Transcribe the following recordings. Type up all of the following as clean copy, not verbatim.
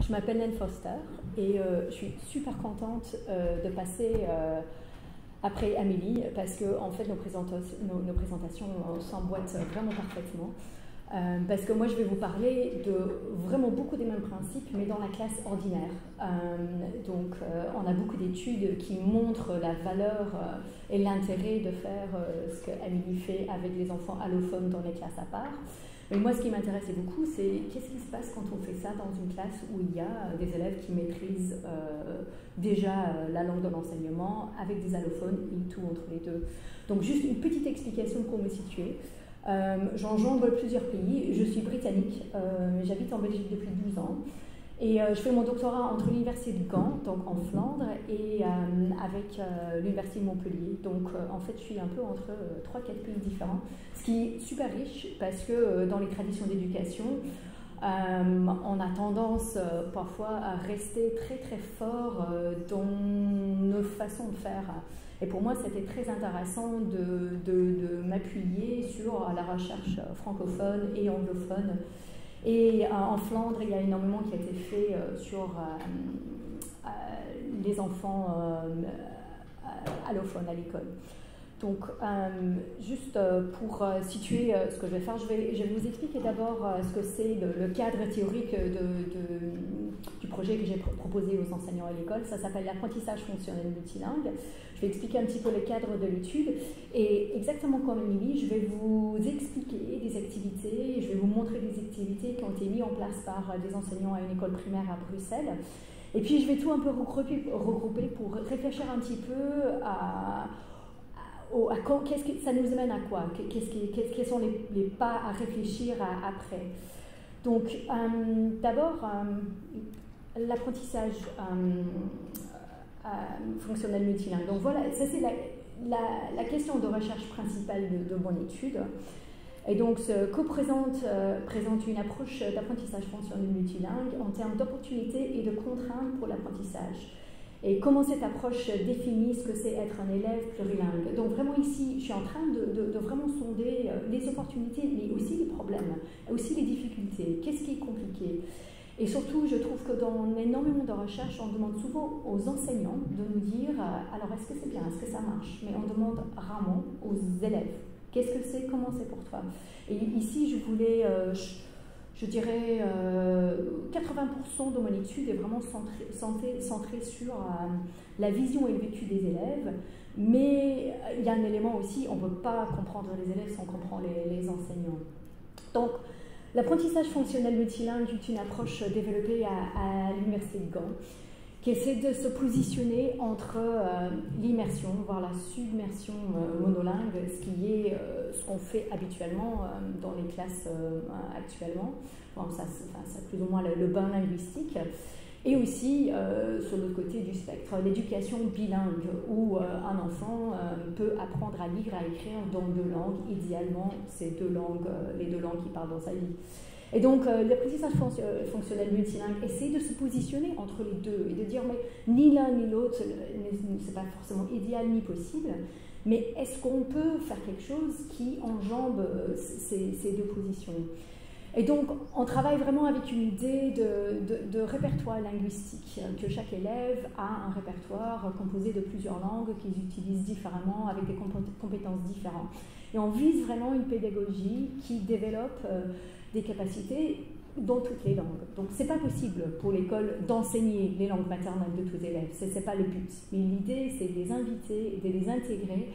Je m'appelle Naine Foster et je suis super contente de passer après Amélie parce que en fait nos présentations s'emboîtent vraiment parfaitement. Parce que moi je vais vous parler de vraiment beaucoup des mêmes principes mais dans la classe ordinaire. Donc on a beaucoup d'études qui montrent la valeur et l'intérêt de faire ce que Amélie fait avec les enfants allophones dans les classes à part. Mais moi, ce qui m'intéressait beaucoup, c'est qu'est-ce qui se passe quand on fait ça dans une classe où il y a des élèves qui maîtrisent déjà la langue de l'enseignement avec des allophones et tout entre les deux. Donc juste une petite explication pour me situer. J'enjambe plusieurs pays. Je suis britannique, j'habite en Belgique depuis 12 ans. Et je fais mon doctorat entre l'université de Gand, donc en Flandre, et avec l'université de Montpellier. Donc en fait, je suis un peu entre 3-4 pays différents, ce qui est super riche parce que dans les traditions d'éducation, on a tendance parfois à rester très très fort dans nos façons de faire. Et pour moi, c'était très intéressant de m'appuyer sur la recherche francophone et anglophone. Et en Flandre, il y a énormément qui a été fait sur les enfants allophones à l'école. Donc, juste pour situer ce que je vais faire, je vais vous expliquer d'abord ce que c'est le cadre théorique du projet que j'ai proposé aux enseignants à l'école. Ça s'appelle l'apprentissage fonctionnel multilingue. Je vais expliquer un petit peu le cadre de l'étude et exactement comme Émilie, je vais vous expliquer des activités, je vais vous montrer des activités qui ont été mises en place par des enseignants à une école primaire à Bruxelles. Et puis je vais tout un peu regrouper pour réfléchir un petit peu qu'est-ce que ça nous amène à quoi, quels sont les pas à réfléchir après. Donc d'abord l'apprentissage fonctionnel multilingue. Donc voilà, ça c'est la question de recherche principale de mon étude. Et donc ce co-présente une approche d'apprentissage fonctionnel multilingue en termes d'opportunités et de contraintes pour l'apprentissage. Et comment cette approche définit ce que c'est être un élève plurilingue. Donc vraiment ici, je suis en train de vraiment sonder les opportunités, mais aussi les problèmes, aussi les difficultés. Qu'est-ce qui est compliqué? Et surtout, je trouve que dans énormément de recherches, on demande souvent aux enseignants de nous dire alors est-ce que c'est bien, est-ce que ça marche? Mais on demande rarement aux élèves. Qu'est-ce que c'est? Comment c'est pour toi? Et ici, je voulais... je dirais 80% de mon étude est vraiment centrée sur la vision et le vécu des élèves, mais il y a un élément aussi, on ne peut pas comprendre les élèves sans comprendre les enseignants. Donc, l'apprentissage fonctionnel multilingue est une approche développée à l'université de Gand, qui essaie de se positionner entre l'immersion, voire la submersion monolingue, ce qui est ce qu'on fait habituellement dans les classes actuellement. Bon, ça c'est plus ou moins le bain linguistique. Et aussi, sur l'autre côté du spectre, l'éducation bilingue, où un enfant peut apprendre à lire et à écrire dans 2 langues. Idéalement, c'est les deux langues qu'il parle dans sa vie. Et donc, l'apprentissage fonctionnel multilingue essaie de se positionner entre les deux et de dire, mais ni l'un ni l'autre, c'est pas forcément idéal ni possible, mais est-ce qu'on peut faire quelque chose qui enjambe ces deux positions? Et donc, on travaille vraiment avec une idée de répertoire linguistique, que chaque élève a un répertoire composé de plusieurs langues qu'ils utilisent différemment, avec des compétences différentes. Et on vise vraiment une pédagogie qui développe des capacités dans toutes les langues. Donc, ce n'est pas possible pour l'école d'enseigner les langues maternelles de tous les élèves, ce n'est pas le but. Mais l'idée, c'est de les inviter, de les intégrer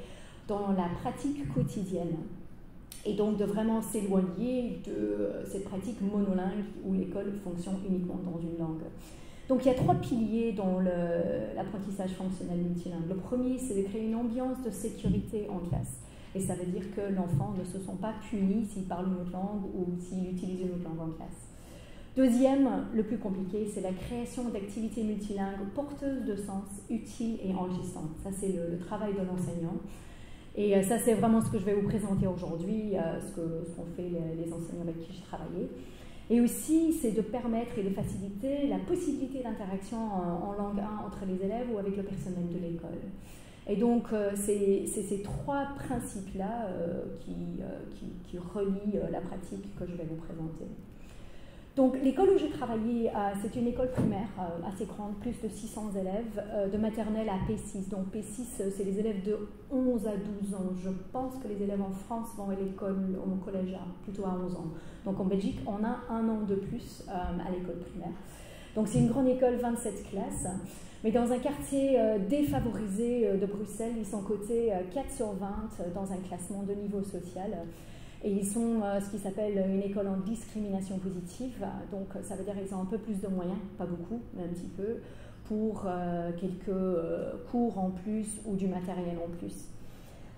dans la pratique quotidienne. Et donc de vraiment s'éloigner de cette pratique monolingue où l'école fonctionne uniquement dans une langue. Donc il y a 3 piliers dans l'apprentissage fonctionnel multilingue. Le premier, c'est de créer une ambiance de sécurité en classe. Et ça veut dire que l'enfant ne se sent pas puni s'il parle une autre langue ou s'il utilise une autre langue en classe. Deuxième, le plus compliqué, c'est la création d'activités multilingues porteuses de sens, utiles et enrichissantes. Ça, c'est le travail de l'enseignant. Et ça, c'est vraiment ce que je vais vous présenter aujourd'hui, ce qu'ont fait les enseignants avec qui j'ai travaillé. Et aussi, c'est de permettre et de faciliter la possibilité d'interaction en langue 1 entre les élèves ou avec le personnel de l'école. Et donc, c'est ces 3 principes-là qui relient la pratique que je vais vous présenter. Donc l'école où j'ai travaillé, c'est une école primaire assez grande, plus de 600 élèves, de maternelle à P6. Donc P6, c'est les élèves de 11 à 12 ans. Je pense que les élèves en France vont à l'école, au collège, plutôt à 11 ans. Donc en Belgique, on a un an de plus à l'école primaire. Donc c'est une grande école, 27 classes. Mais dans un quartier défavorisé de Bruxelles, ils sont cotés 4 sur 20 dans un classement de niveau social. Et ils sont ce qui s'appelle une école en discrimination positive. Donc ça veut dire qu'ils ont un peu plus de moyens, pas beaucoup, mais un petit peu, pour quelques cours en plus ou du matériel en plus.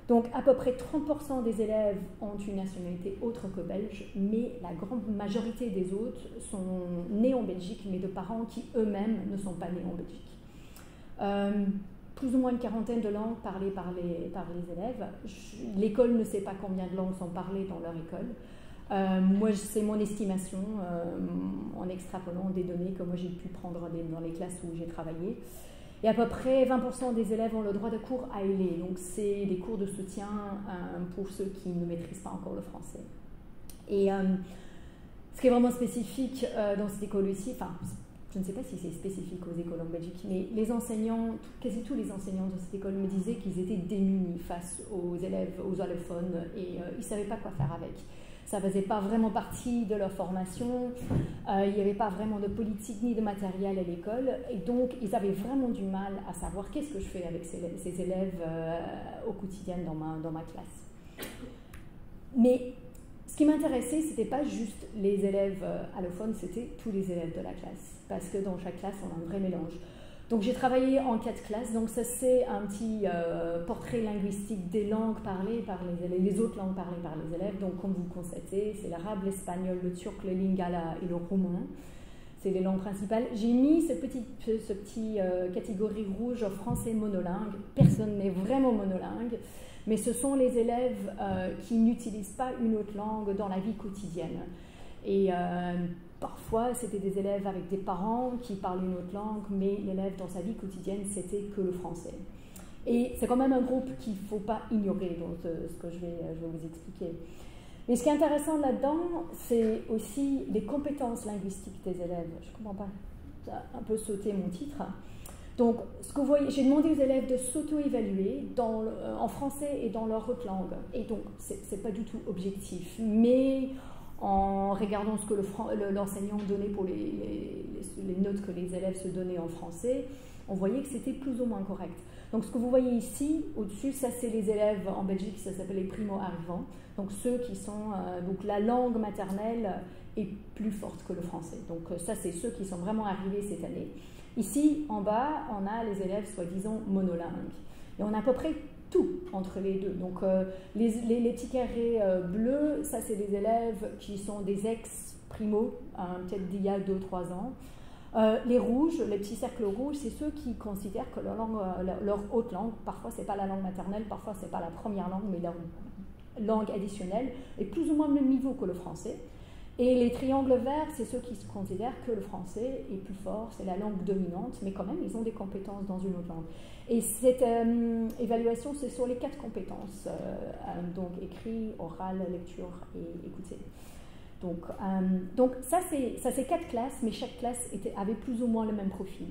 Donc à peu près 30% des élèves ont une nationalité autre que belge, mais la grande majorité des autres sont nés en Belgique, mais de parents qui eux-mêmes ne sont pas nés en Belgique. Plus ou moins une quarantaine de langues parlées par les élèves. L'école ne sait pas combien de langues sont parlées dans leur école. Moi, c'est mon estimation en extrapolant des données que moi j'ai pu prendre dans les classes où j'ai travaillé. Et à peu près 20% des élèves ont le droit de cours ALE, donc c'est des cours de soutien pour ceux qui ne maîtrisent pas encore le français. Et ce qui est vraiment spécifique dans cette école aussi, enfin, je ne sais pas si c'est spécifique aux écoles en Belgique, mais les enseignants, quasi tous les enseignants de cette école me disaient qu'ils étaient démunis face aux élèves, aux allophones, et ils ne savaient pas quoi faire avec. Ça ne faisait pas vraiment partie de leur formation, il n'y avait pas vraiment de politique ni de matériel à l'école, et donc ils avaient vraiment du mal à savoir qu'est-ce que je fais avec ces élèves au quotidien dans ma classe. Mais ce qui m'intéressait, ce n'était pas juste les élèves allophones, c'était tous les élèves de la classe, parce que dans chaque classe, on a un vrai mélange. Donc j'ai travaillé en 4 classes, donc ça c'est un petit portrait linguistique des langues parlées par les autres langues parlées par les élèves. Donc comme vous constatez, c'est l'arabe, l'espagnol, le turc, le lingala et le roumain. C'est les langues principales. J'ai mis ce petit catégorie rouge français monolingue. Personne n'est vraiment monolingue, mais ce sont les élèves qui n'utilisent pas une autre langue dans la vie quotidienne. Et parfois, c'était des élèves avec des parents qui parlent une autre langue, mais l'élève dans sa vie quotidienne, c'était que le français. Et c'est quand même un groupe qu'il ne faut pas ignorer dans ce que je vais vous expliquer. Mais ce qui est intéressant là-dedans, c'est aussi les compétences linguistiques des élèves. Je ne comprends pas, ça a un peu sauté mon titre. Donc, ce que vous voyez, j'ai demandé aux élèves de s'auto-évaluer en français et dans leur autre langue. Et donc, ce n'est pas du tout objectif, mais en regardant ce que l'enseignant donnait pour les notes que les élèves se donnaient en français, on voyait que c'était plus ou moins correct. Donc ce que vous voyez ici, au-dessus, ça c'est les élèves en Belgique, ça s'appelle les primo-arrivants, donc ceux qui sont, donc la langue maternelle est plus forte que le français. Donc ça c'est ceux qui sont vraiment arrivés cette année. Ici, en bas, on a les élèves soi-disant monolingues. Et on a à peu près tout entre les deux. Donc les petits carrés bleus, ça c'est des élèves qui sont des ex-primo, peut-être d'il y a 2-3 ans. Les rouges, les petits cercles rouges, c'est ceux qui considèrent que leur haute langue, parfois c'est pas la langue maternelle, parfois c'est pas la première langue, mais leur langue additionnelle, est plus ou moins le même niveau que le français. Et les triangles verts, c'est ceux qui considèrent que le français est plus fort, c'est la langue dominante, mais quand même, ils ont des compétences dans une autre langue. Et cette évaluation, c'est sur les 4 compétences, donc écrit, oral, lecture et écouter. Donc ça, c'est 4 classes, mais chaque classe avait plus ou moins le même profil.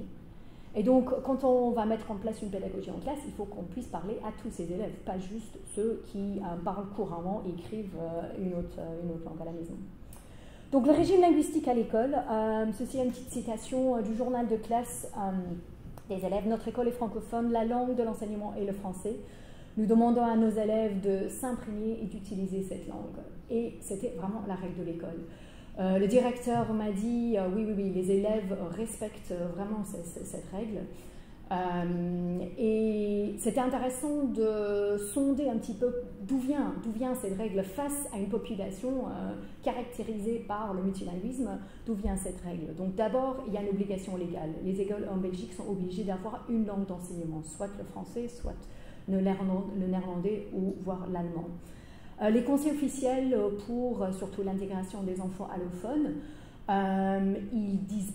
Et donc, quand on va mettre en place une pédagogie en classe, il faut qu'on puisse parler à tous ces élèves, pas juste ceux qui parlent couramment et écrivent une autre langue à la maison. Donc le régime linguistique à l'école, ceci est une petite citation du journal de classe des élèves. Notre école est francophone, la langue de l'enseignement est le français. Nous demandons à nos élèves de s'imprégner et d'utiliser cette langue. Et c'était vraiment la règle de l'école. Le directeur m'a dit, oui, les élèves respectent vraiment cette règle. Et c'était intéressant de sonder un petit peu d'où vient cette règle face à une population caractérisée par le multilinguisme, d'où vient cette règle. Donc d'abord, il y a une obligation légale. Les écoles en Belgique sont obligées d'avoir une langue d'enseignement, soit le français, soit le néerlandais ou voire l'allemand. Les conseils officiels pour surtout l'intégration des enfants allophones, ils disent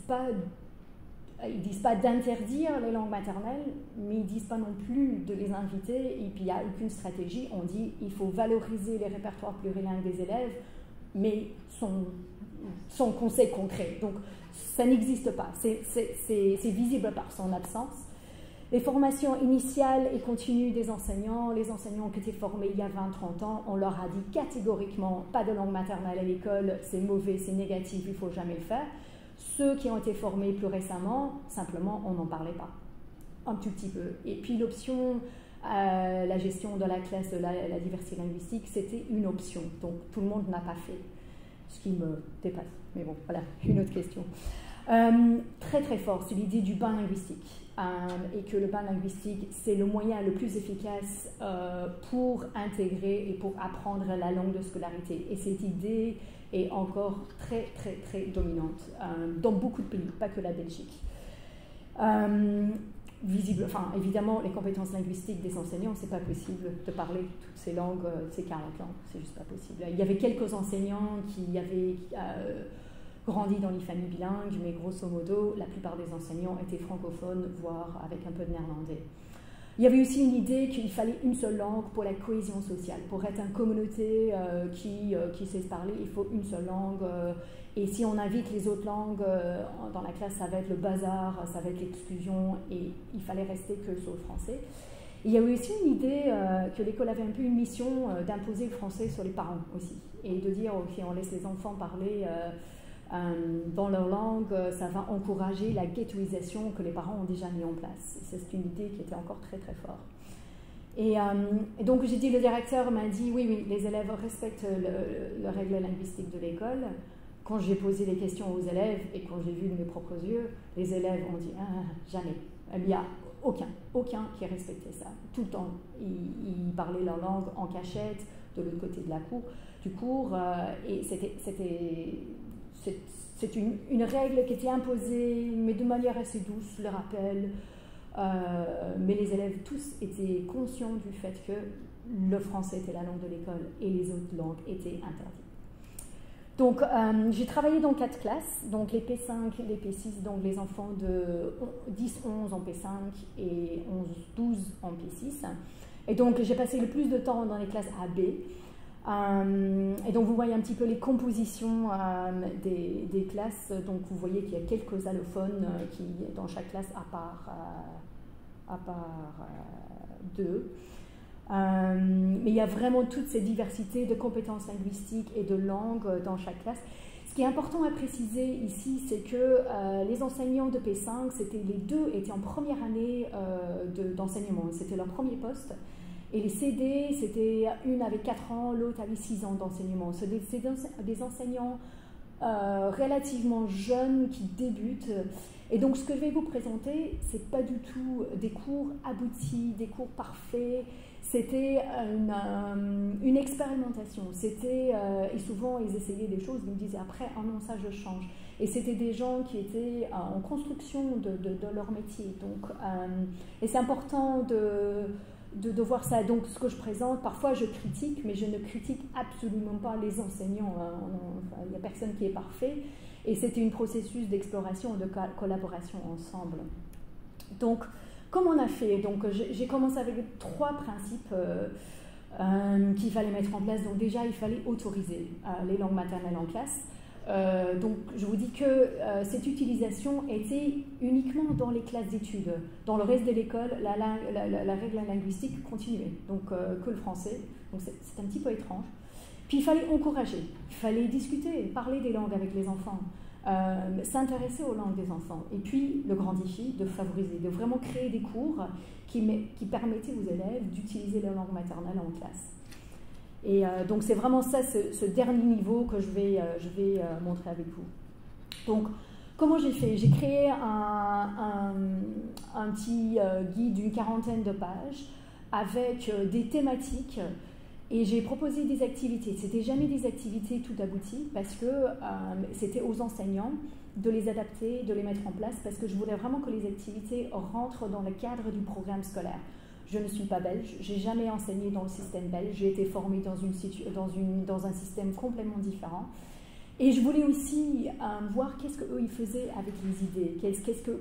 pas d'interdire les langues maternelles, mais ils ne disent pas non plus de les inviter, et puis il n'y a aucune stratégie. On dit qu'il faut valoriser les répertoires plurilingues des élèves, mais son conseil concret. Donc, ça n'existe pas. C'est visible par son absence. Les formations initiales et continues des enseignants, les enseignants qui étaient formés il y a 20-30 ans, on leur a dit catégoriquement, pas de langue maternelle à l'école, c'est mauvais, c'est négatif, il ne faut jamais le faire. Ceux qui ont été formés plus récemment, simplement, on n'en parlait pas. Un tout petit peu. Et puis l'option, la gestion de la classe de la diversité linguistique, c'était une option. Donc tout le monde n'a pas fait, ce qui me dépasse. Mais bon, voilà, une autre question. Très très fort, c'est l'idée du bain linguistique. Et que le bain linguistique, c'est le moyen le plus efficace pour intégrer et pour apprendre la langue de scolarité. Et cette idée est encore très très très dominante dans beaucoup de pays, pas que la Belgique. Évidemment, les compétences linguistiques des enseignants, c'est pas possible de parler toutes ces langues, ces 40 langues, c'est juste pas possible. Il y avait quelques enseignants qui avaient grandi dans les familles bilingues, mais grosso modo, la plupart des enseignants étaient francophones, voire avec un peu de néerlandais. Il y avait aussi une idée qu'il fallait une seule langue pour la cohésion sociale. Pour être une communauté qui sait se parler, il faut une seule langue. Et si on invite les autres langues dans la classe, ça va être le bazar, ça va être l'exclusion, et il fallait rester que sur le français. Et il y avait aussi une idée que l'école avait un peu une mission d'imposer le français sur les parents aussi. Et de dire, ok, on laisse les enfants parler dans leur langue, ça va encourager la ghettoisation que les parents ont déjà mis en place. C'est une idée qui était encore très très forte. Et donc j'ai dit, le directeur m'a dit, oui, les élèves respectent le règle linguistique de l'école. Quand j'ai posé les questions aux élèves et quand j'ai vu de mes propres yeux, les élèves ont dit, jamais. Il n'y a aucun qui respectait ça. Tout le temps, ils parlaient leur langue en cachette, de l'autre côté de du cours, et c'est une règle qui était imposée, mais de manière assez douce, le rappel. Mais les élèves tous étaient conscients du fait que le français était la langue de l'école et les autres langues étaient interdites. Donc, j'ai travaillé dans 4 classes, donc les P5, les P6, donc les enfants de 10-11 en P5 et 11-12 en P6. Et donc, j'ai passé le plus de temps dans les classes AB. Et donc, vous voyez un petit peu les compositions des classes. Donc, vous voyez qu'il y a quelques allophones qui, dans chaque classe, à part 2. Mais il y a vraiment toute cette diversité de compétences linguistiques et de langues dans chaque classe. Ce qui est important à préciser ici, c'est que les enseignants de P5, les deux étaient en première année d'enseignement, c'était leur premier poste. Et les CD, c'était une avait 4 ans, l'autre avait 6 ans d'enseignement. C'est des enseignants relativement jeunes qui débutent. Et donc ce que je vais vous présenter, c'est pas du tout des cours aboutis, des cours parfaits. C'était une expérimentation. Et souvent, ils essayaient des choses, ils me disaient après, oh non, ça je change. Et c'était des gens qui étaient en construction de leur métier. Donc, et c'est important de voir ça. Donc, ce que je présente, parfois je critique, mais je ne critique absolument pas les enseignants. Il n'y a personne qui est parfait. Et c'était un processus d'exploration et de collaboration ensemble. Donc, comment on a fait? Donc, j'ai commencé avec 3 principes qu'il fallait mettre en place. Donc, déjà, il fallait autoriser les langues maternelles en classe. Donc, je vous dis que cette utilisation était uniquement dans les classes d'études. Dans le reste de l'école, la règle linguistique continuait, donc que le français. Donc, c'est un petit peu étrange. Puis, il fallait encourager, il fallait discuter, parler des langues avec les enfants. S'intéresser aux langues des enfants. Et puis, le grand défi de favoriser, de vraiment créer des cours qui permettaient aux élèves d'utiliser leur langue maternelle en classe. Et donc, c'est vraiment ça, ce dernier niveau que je vais montrer avec vous. Donc, comment j'ai fait? J'ai créé un petit guide d'une 40aine de pages avec des thématiques. Et j'ai proposé des activités. Ce n'était jamais des activités tout abouties parce que c'était aux enseignants de les adapter, de les mettre en place parce que je voulais vraiment que les activités rentrent dans le cadre du programme scolaire. Je ne suis pas belge, je n'ai jamais enseigné dans le système belge, j'ai été formée dans un système complètement différent. Et je voulais aussi voir qu'est-ce qu'eux ils faisaient avec les idées,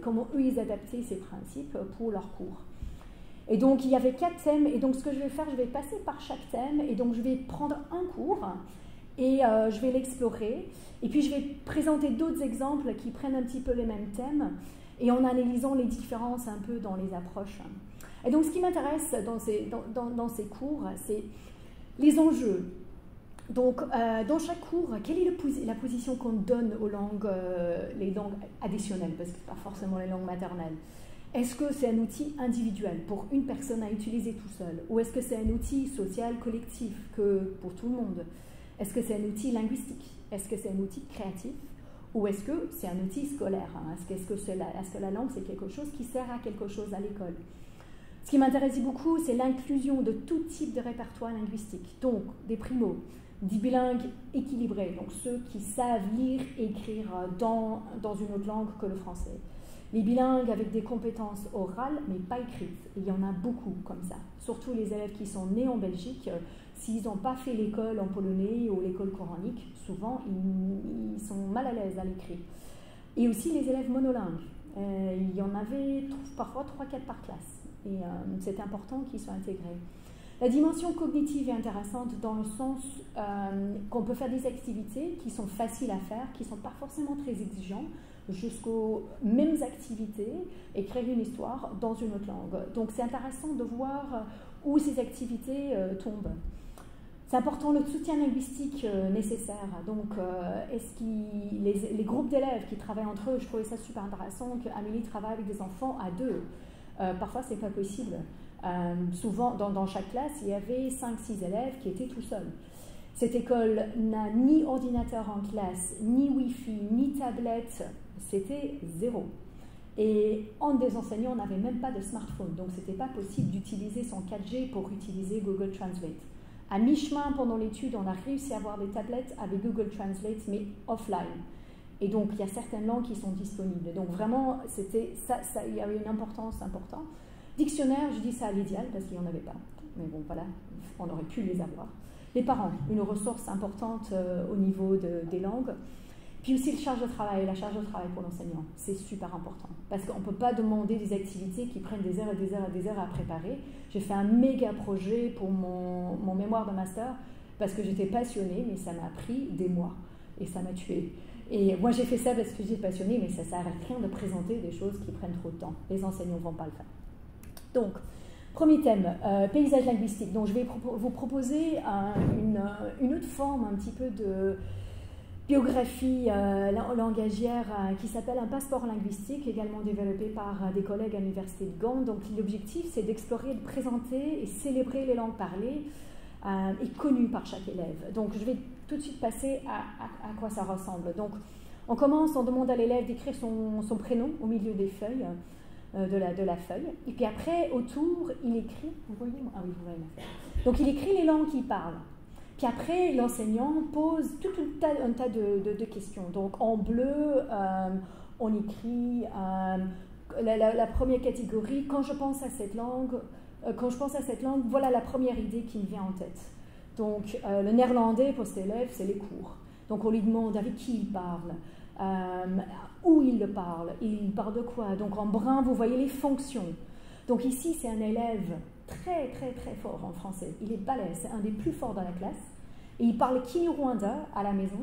comment eux ils adaptaient ces principes pour leurs cours. Et donc, il y avait 4 thèmes, et donc ce que je vais faire, je vais passer par chaque thème, et donc je vais prendre un cours, Et je vais l'explorer. Et puis je vais présenter d'autres exemples qui prennent un petit peu les mêmes thèmes et en analysant les différences un peu dans les approches. Et donc ce qui m'intéresse dans ces cours, c'est les enjeux. Donc dans chaque cours, quelle est la position qu'on donne aux langues, les langues additionnelles, parce que ce n'est pas forcément les langues maternelles. Est-ce que c'est un outil individuel pour une personne à utiliser tout seul, ou est-ce que c'est un outil social collectif que pour tout le monde? Est-ce que c'est un outil linguistique? Est-ce que c'est un outil créatif? Ou est-ce que c'est un outil scolaire? Est-ce que la langue, c'est quelque chose qui sert à quelque chose à l'école? Ce qui m'intéresse beaucoup, c'est l'inclusion de tout type de répertoire linguistique. Donc, des primos, des bilingues équilibrés, donc ceux qui savent lire et écrire dans une autre langue que le français. Les bilingues avec des compétences orales, mais pas écrites. Et il y en a beaucoup comme ça. Surtout les élèves qui sont nés en Belgique, s'ils n'ont pas fait l'école en polonais ou l'école coranique, souvent ils sont mal à l'aise à l'écrit. Et aussi les élèves monolingues. Il y en avait parfois 3-4 par classe. Et c'est important qu'ils soient intégrés. La dimension cognitive est intéressante dans le sens qu'on peut faire des activités qui sont faciles à faire, qui ne sont pas forcément très exigeantes, jusqu'aux mêmes activités et créer une histoire dans une autre langue. Donc c'est intéressant de voir où ces activités tombent. C'est important le soutien linguistique nécessaire. Donc les groupes d'élèves qui travaillent entre eux, je trouvais ça super intéressant qu'Amélie travaille avec des enfants à deux. Parfois c'est pas possible. Souvent dans chaque classe il y avait 5-6 élèves qui étaient tout seuls. Cette école n'a ni ordinateur en classe, ni Wi-Fi, ni tablette, c'était zéro. Et un des enseignants n'avait même pas de smartphone, donc ce n'était pas possible d'utiliser son 4G pour utiliser Google Translate. À mi-chemin pendant l'étude, on a réussi à avoir des tablettes avec Google Translate, mais offline. Et donc il y a certaines langues qui sont disponibles. Donc vraiment, il y avait une importance importante. Dictionnaire, je dis ça à l'idéal parce qu'il n'y en avait pas. Mais bon, voilà, on aurait pu les avoir. Les parents, une ressource importante au niveau des langues. Puis aussi la charge de travail pour l'enseignant, c'est super important. Parce qu'on ne peut pas demander des activités qui prennent des heures et des heures et des heures à préparer. J'ai fait un méga projet pour mon mémoire de master parce que j'étais passionnée, mais ça m'a pris des mois et ça m'a tuée. Et moi j'ai fait ça parce que j'étais passionnée, mais ça ne sert à rien de présenter des choses qui prennent trop de temps. Les enseignants ne vont pas le faire. Donc, premier thème, paysage linguistique. Donc je vais vous proposer une autre forme un petit peu de biographie langagière qui s'appelle un passeport linguistique, également développé par des collègues à l'université de Gand. Donc l'objectif c'est d'explorer, de présenter et célébrer les langues parlées et connues par chaque élève. Donc je vais tout de suite passer à quoi ça ressemble. Donc on commence, on demande à l'élève d'écrire son prénom au milieu des feuilles. De la feuille, et puis après autour il écrit, vous voyez, ah oui, vous voyez la feuille. Donc il écrit les langues qu'il parle, puis après l'enseignant pose tout un tas de questions. Donc en bleu on écrit la première catégorie, quand je pense à cette langue, voilà la première idée qui me vient en tête. Donc le néerlandais pour cet élève c'est les cours, donc on lui demande avec qui il parle, où il le parle, il parle de quoi. Donc en brun, vous voyez les fonctions. Donc ici, c'est un élève très, très, très fort en français. Il est balèze, c'est un des plus forts dans la classe. Et il parle Kinyarwanda à la maison.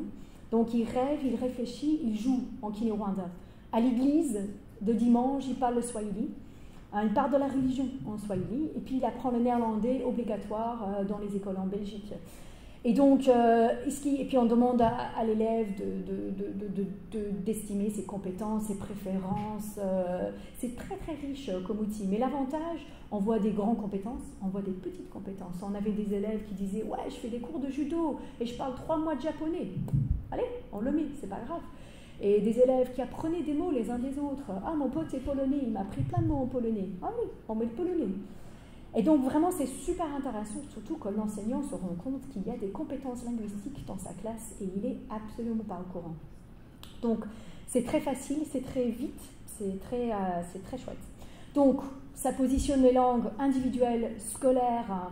Donc il rêve, il réfléchit, il joue en Kinyarwanda. À l'église, de dimanche, il parle le Swahili. Il parle de la religion en Swahili. Et puis il apprend le néerlandais obligatoire dans les écoles en Belgique. Et donc, et puis on demande à l'élève d'estimer ses compétences, ses préférences. C'est très très riche comme outil. Mais l'avantage, on voit des grandes compétences, on voit des petites compétences. On avait des élèves qui disaient « Ouais, je fais des cours de judo et je parle 3 mois de japonais. » Allez, on le met, c'est pas grave. Et des élèves qui apprenaient des mots les uns des autres. « Ah, mon pote est polonais, il m'a appris plein de mots en polonais. » Ah oui, on met le polonais. Et donc vraiment c'est super intéressant, surtout que l'enseignant se rend compte qu'il y a des compétences linguistiques dans sa classe et il n'est absolument pas au courant. Donc c'est très facile, c'est très vite, c'est très chouette. Donc ça positionne les langues individuelles, scolaires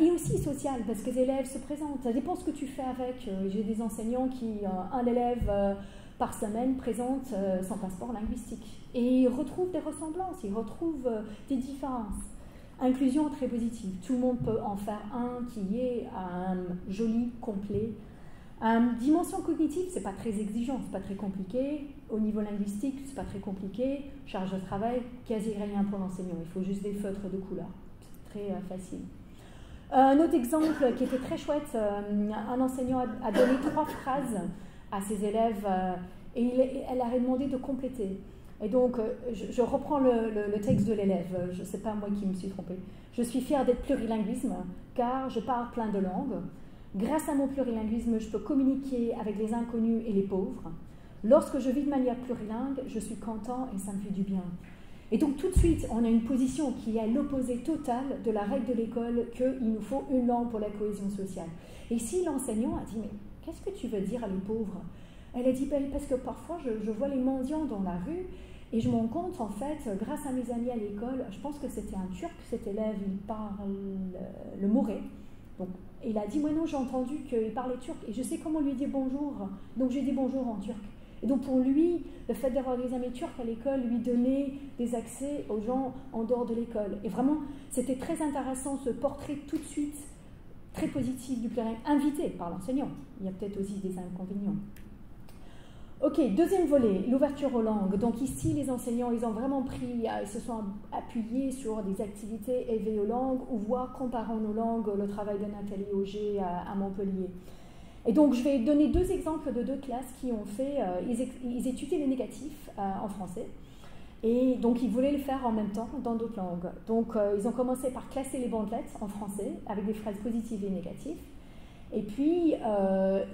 et aussi sociales, parce que les élèves se présentent. Ça dépend ce que tu fais avec. J'ai des enseignants qui, un élève par semaine présente son passeport linguistique. Et ils retrouvent des ressemblances, ils retrouvent des différences. Inclusion très positive. Tout le monde peut en faire un qui est joli, complet. Dimension cognitive, c'est pas très exigeant, c'est pas très compliqué. Au niveau linguistique, c'est pas très compliqué. Charge de travail, quasi rien pour l'enseignant. Il faut juste des feutres de couleur. C'est très facile. Un autre exemple qui était très chouette, un enseignant a donné 3 phrases à ses élèves et elle a demandé de compléter. Et donc, je reprends le texte de l'élève, je ne sais pas moi qui me suis trompée. Je suis fière d'être plurilinguisme car je parle plein de langues. Grâce à mon plurilinguisme, je peux communiquer avec les inconnus et les pauvres. Lorsque je vis de manière plurilingue, je suis content et ça me fait du bien. Et donc tout de suite, on a une position qui est à l'opposé total de la règle de l'école qu'il nous faut une langue pour la cohésion sociale. Et si l'enseignant a dit « mais qu'est-ce que tu veux dire à les pauvres ?» Elle a dit ben, « parce que parfois je vois les mendiants dans la rue et je me rends compte en fait, grâce à mes amis à l'école, je pense que c'était un Turc, cet élève, il parle le moré. Donc, il a dit, moi non, j'ai entendu qu'il parlait turc et je sais comment lui dire bonjour. Donc j'ai dit bonjour en turc. Et donc pour lui, le fait d'avoir des amis turcs à l'école lui donnait des accès aux gens en dehors de l'école. Et vraiment, c'était très intéressant ce portrait tout de suite, très positif du pluriel, invité par l'enseignant. Il y a peut-être aussi des inconvénients. Ok, deuxième volet, l'ouverture aux langues. Donc ici, les enseignants, ils ont vraiment pris, ils se sont appuyés sur des activités éveillées aux langues ou voire comparant nos langues, le travail de Nathalie Auger à Montpellier. Et donc, je vais donner 2 exemples de 2 classes qui ont fait, ils étudiaient les négatifs en français. Et donc, ils voulaient le faire en même temps dans d'autres langues. Donc, ils ont commencé par classer les bandelettes en français avec des phrases positives et négatives. Et puis,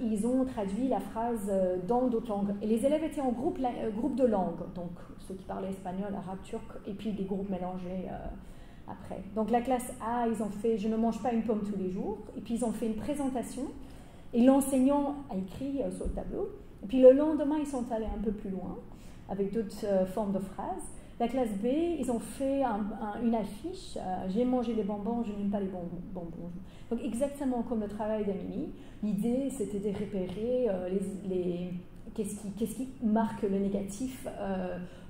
ils ont traduit la phrase dans d'autres langues. Et les élèves étaient en groupe de langues, donc ceux qui parlaient espagnol, arabe, turc, et puis des groupes mélangés après. Donc la classe A, ils ont fait « Je ne mange pas une pomme tous les jours », et puis ils ont fait une présentation, et l'enseignant a écrit sur le tableau. Et puis le lendemain, ils sont allés un peu plus loin, avec d'autres formes de phrases. La classe B, ils ont fait une affiche, j'ai mangé les bonbons, je n'aime pas les bonbons. Donc exactement comme le travail d'Amélie, l'idée c'était de repérer qu'est-ce qui marque le négatif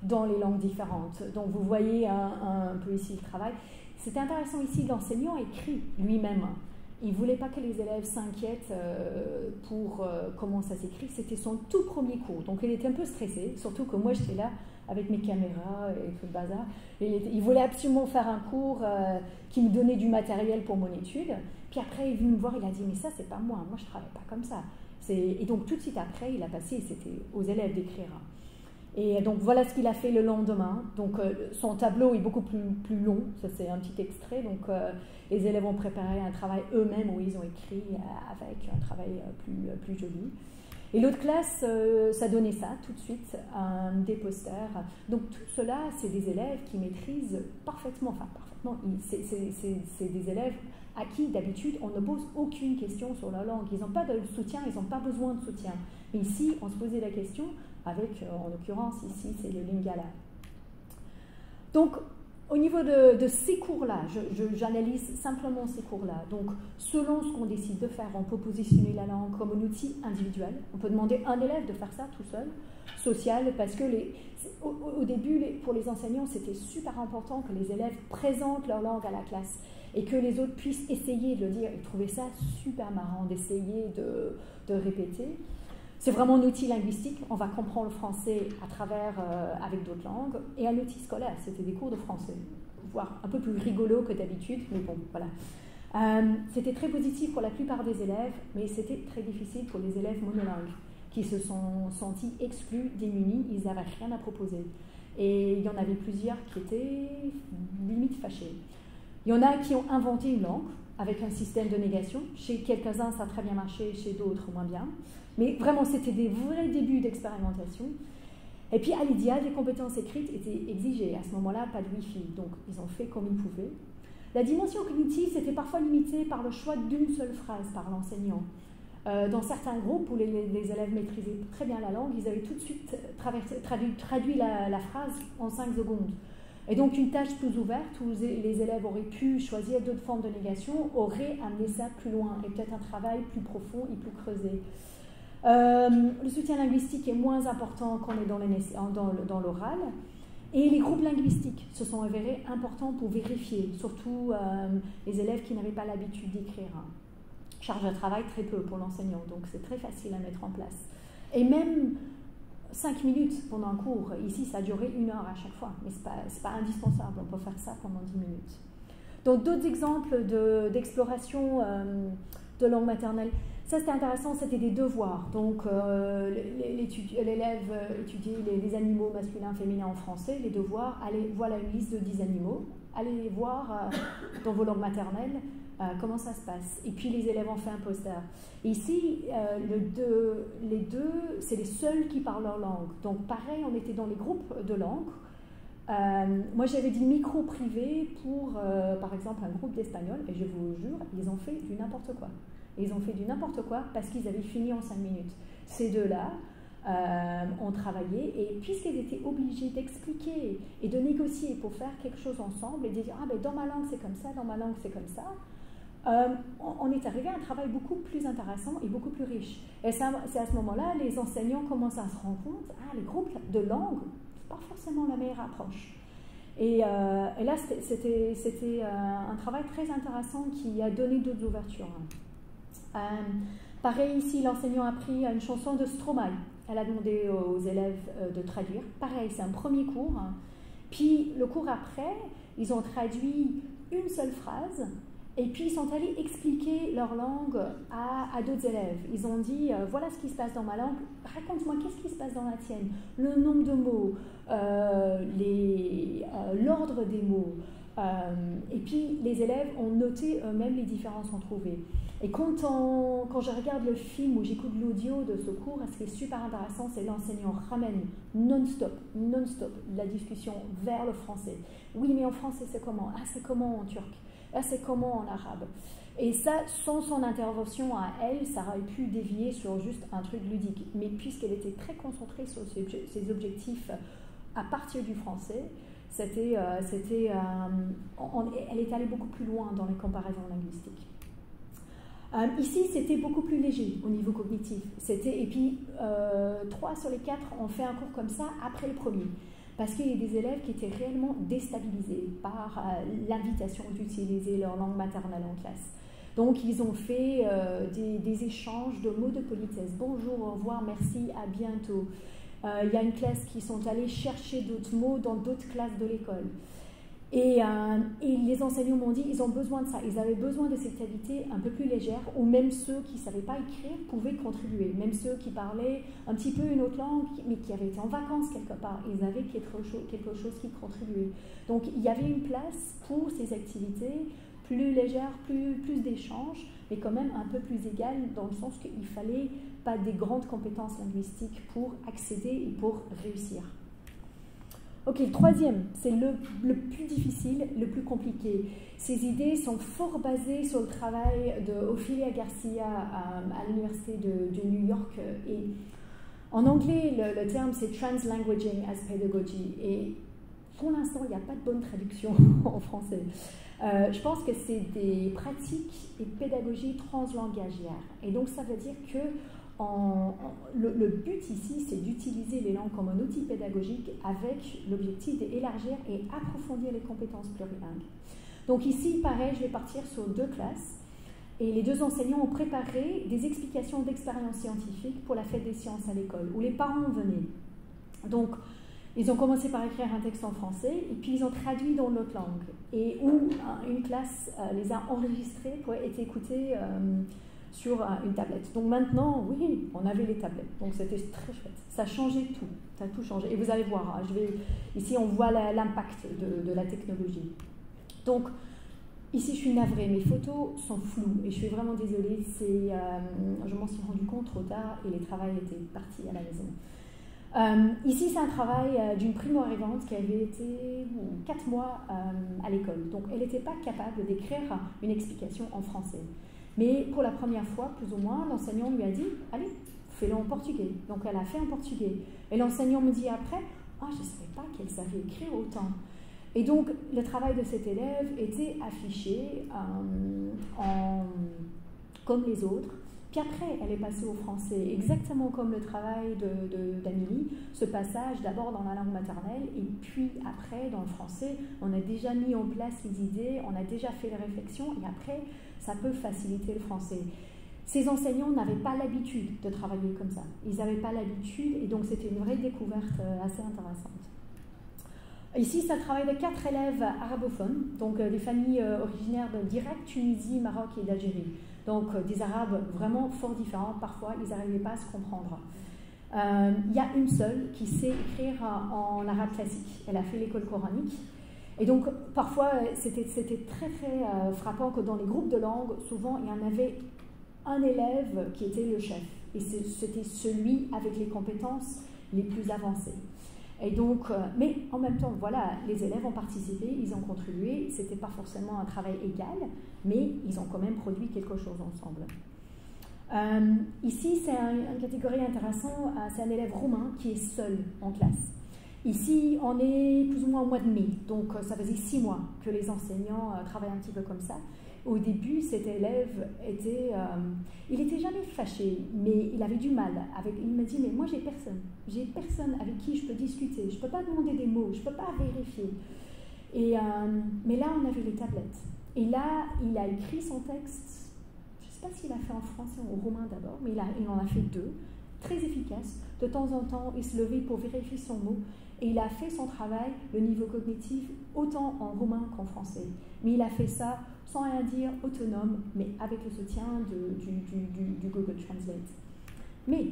dans les langues différentes. Donc vous voyez un peu ici le travail. C'était intéressant ici, l'enseignant écrit lui-même. Il ne voulait pas que les élèves s'inquiètent pour comment ça s'écrit. C'était son tout premier cours. Donc il était un peu stressé, surtout que moi j'étais là avec mes caméras et tout le bazar. Et il voulait absolument faire un cours qui me donnait du matériel pour mon étude. Puis après, il est venu me voir, il a dit « mais ça, c'est pas moi je ne travaille pas comme ça ». Et donc tout de suite après, il a passé, c'était aux élèves d'écrire. Et donc voilà ce qu'il a fait le lendemain. Donc son tableau est beaucoup plus long, ça c'est un petit extrait. Donc les élèves ont préparé un travail eux-mêmes où ils ont écrit avec un travail plus joli. Et l'autre classe, ça donnait ça tout de suite, des posters. Donc tout cela, c'est des élèves qui maîtrisent parfaitement, c'est des élèves à qui d'habitude on ne pose aucune question sur leur langue. Ils n'ont pas de soutien, ils n'ont pas besoin de soutien. Mais ici, on se posait la question avec, en l'occurrence ici, c'est le Lingala. Donc, au niveau de ces cours-là, j'analyse simplement ces cours-là. Donc, selon ce qu'on décide de faire, on peut positionner la langue comme un outil individuel. On peut demander à un élève de faire ça tout seul, social, parce que au début, pour les enseignants, c'était super important que les élèves présentent leur langue à la classe et que les autres puissent essayer de le dire. Ils trouvaient ça super marrant d'essayer de répéter. C'est vraiment un outil linguistique, on va comprendre le français à travers, avec d'autres langues, et un outil scolaire, c'était des cours de français, voire un peu plus rigolo que d'habitude, mais bon, voilà. C'était très positif pour la plupart des élèves, mais c'était très difficile pour les élèves monolingues, qui se sont sentis exclus, démunis, ils n'avaient rien à proposer. Et il y en avait plusieurs qui étaient limite fâchés. Il y en a qui ont inventé une langue, avec un système de négation. Chez quelques-uns, ça a très bien marché, chez d'autres, moins bien. Mais vraiment, c'était des vrais débuts d'expérimentation. Et puis, à l'idéal, les compétences écrites étaient exigées. À ce moment-là, pas de Wi-Fi. Donc, ils ont fait comme ils pouvaient. La dimension cognitive, c'était parfois limité par le choix d'une seule phrase par l'enseignant. Dans certains groupes où les élèves maîtrisaient très bien la langue, ils avaient tout de suite traduit la phrase en 5 secondes. Et donc, une tâche plus ouverte, où les élèves auraient pu choisir d'autres formes de négation, aurait amené ça plus loin, et peut-être un travail plus profond et plus creusé. Le soutien linguistique est moins important quand on est dans l'oral. Et les groupes linguistiques se sont avérés importants pour vérifier, surtout les élèves qui n'avaient pas l'habitude d'écrire. charge de travail très peu pour l'enseignant, donc c'est très facile à mettre en place. Et même 5 minutes pendant un cours, ici ça a duré 1 heure à chaque fois, mais ce n'est pas indispensable, on peut faire ça pendant 10 minutes. Donc d'autres exemples d'exploration de langue maternelle, ça c'était intéressant, c'était des devoirs. Donc l'élève étudiait les animaux masculins, féminins en français, les devoirs, allez, voilà une liste de 10 animaux, allez voir dans vos langues maternelles comment ça se passe. Et puis les élèves ont fait un poster. Et ici, les deux, c'est les seuls qui parlent leur langue. Donc pareil, on était dans les groupes de langue. Moi j'avais dit micro privé pour, par exemple, un groupe d'espagnol, et je vous jure, ils ont fait du n'importe quoi. Ils ont fait du n'importe quoi parce qu'ils avaient fini en 5 minutes. Ces deux-là ont travaillé, et puisqu'ils étaient obligés d'expliquer et de négocier pour faire quelque chose ensemble et de dire « Ah ben dans ma langue c'est comme ça, dans ma langue c'est comme ça », on est arrivé à un travail beaucoup plus intéressant et beaucoup plus riche. Et c'est à ce moment-là, les enseignants commencent à se rendre compte, les groupes de langue, c'est pas forcément la meilleure approche. Et là, c'était un travail très intéressant qui a donné d'autres ouvertures. Pareil ici, l'enseignant a pris une chanson de Stromae. Elle a demandé aux élèves de traduire. Pareil, c'est un premier cours. Puis le cours après, ils ont traduit une seule phrase. Et puis, ils sont allés expliquer leur langue à d'autres élèves. Ils ont dit, voilà ce qui se passe dans ma langue, raconte-moi qu'est-ce qui se passe dans la tienne, le nombre de mots, l'ordre des mots. Et puis, les élèves ont noté eux-mêmes les différences qu'on trouvait. Et quand je regarde le film ou j'écoute l'audio de ce cours, ce qui est super intéressant, c'est l'enseignant ramène non-stop la discussion vers le français. Oui, mais en français, c'est comment? Ah, c'est comment en turc? Là, c'est comment en arabe? Et ça, sans son intervention à elle, ça aurait pu dévier sur juste un truc ludique. Mais puisqu'elle était très concentrée sur ses objectifs à partir du français, elle est allée beaucoup plus loin dans les comparaisons linguistiques. Ici, c'était beaucoup plus léger au niveau cognitif. Et puis, 3 sur les 4 ont fait un cours comme ça après le premier. Parce qu'il y a des élèves qui étaient réellement déstabilisés par l'invitation d'utiliser leur langue maternelle en classe. Donc, ils ont fait des échanges de mots de politesse. Bonjour, au revoir, merci, à bientôt. Il y a une classe qui sont allés chercher d'autres mots dans d'autres classes de l'école. Et les enseignants m'ont dit qu'ils ont besoin de ça. Ils avaient besoin de cette activité un peu plus légère, où même ceux qui ne savaient pas écrire pouvaient contribuer. Même ceux qui parlaient un petit peu une autre langue, mais qui avaient été en vacances quelque part, ils avaient quelque chose qui contribuait. Donc il y avait une place pour ces activités plus légères, plus d'échanges, mais quand même un peu plus égales, dans le sens qu'il ne fallait pas des grandes compétences linguistiques pour accéder et pour réussir. Ok, le troisième, c'est le plus difficile, le plus compliqué. Ces idées sont fort basées sur le travail d'Ophelia Garcia à l'université de New York. Et en anglais, le terme c'est Translanguaging as Pedagogy. Et pour l'instant, il n'y a pas de bonne traduction en français. Je pense que c'est des pratiques et pédagogie translangagière. Et donc, ça veut dire que le but ici, c'est d'utiliser les langues comme un outil pédagogique avec l'objectif d'élargir et approfondir les compétences plurilingues. Donc ici, pareil, je vais partir sur 2 classes. Et les 2 enseignants ont préparé des explications d'expériences scientifiques pour la fête des sciences à l'école, où les parents venaient. Donc, ils ont commencé par écrire un texte en français, et puis ils ont traduit dans l'autre langue. Et où une classe les a enregistrés pour être écoutés sur une tablette. Donc maintenant, oui, on avait les tablettes. Donc c'était très chouette. Ça changeait tout. Ça a tout changé. Et vous allez voir, ici on voit l'impact de la technologie. Donc, ici je suis navrée, mes photos sont floues et je suis vraiment désolée. Je m'en suis rendu compte trop tard et les travails étaient partis à la maison. Ici, c'est un travail d'une primo-arrivante qui avait été 4 mois à l'école. Donc, elle n'était pas capable d'écrire une explication en français. Mais pour la première fois, plus ou moins, l'enseignant lui a dit « Allez, fais-le en portugais ». Donc, elle a fait en portugais. Et l'enseignant me dit après « Ah, je ne savais pas qu'elle savait écrire autant ». Et donc, le travail de cet élève était affiché comme les autres. Puis après, elle est passée au français, exactement comme le travail d'Amélie, ce passage d'abord dans la langue maternelle et puis après dans le français. On a déjà mis en place les idées, on a déjà fait les réflexions et après, ça peut faciliter le français. Ces enseignants n'avaient pas l'habitude de travailler comme ça. Ils n'avaient pas l'habitude et donc c'était une vraie découverte assez intéressante. Ici, ça travaille de 4 élèves arabophones, donc des familles originaires d'Irak, Tunisie, Maroc et d'Algérie. Donc des Arabes vraiment fort différents, parfois ils n'arrivaient pas à se comprendre. Il y a une seule qui sait écrire en arabe classique, elle a fait l'école coranique. Et donc parfois c'était très très frappant que dans les groupes de langue, souvent il y en avait un élève qui était le chef. Et c'était celui avec les compétences les plus avancées. Et donc, mais en même temps, voilà, les élèves ont participé, ils ont contribué, ce n'était pas forcément un travail égal, mais ils ont quand même produit quelque chose ensemble. Ici, c'est une catégorie intéressante, c'est un élève roumain qui est seul en classe. Ici, on est plus ou moins au mois de mai, donc ça faisait 6 mois que les enseignants travaillent un petit peu comme ça. Au début, cet élève était, il n'était jamais fâché, mais il avait du mal. Il m'a dit, mais moi j'ai personne avec qui je peux discuter, je ne peux pas demander des mots, je ne peux pas vérifier. Mais là, on avait les tablettes. Et là, il a écrit son texte, je ne sais pas s'il a fait en français ou en roumain d'abord, mais il en a fait 2, très efficaces. De temps en temps, il se levait pour vérifier son mot. Et il a fait son travail, le niveau cognitif, autant en roumain qu'en français. Mais il a fait ça sans rien dire, autonome, mais avec le soutien du Google Translate. Mais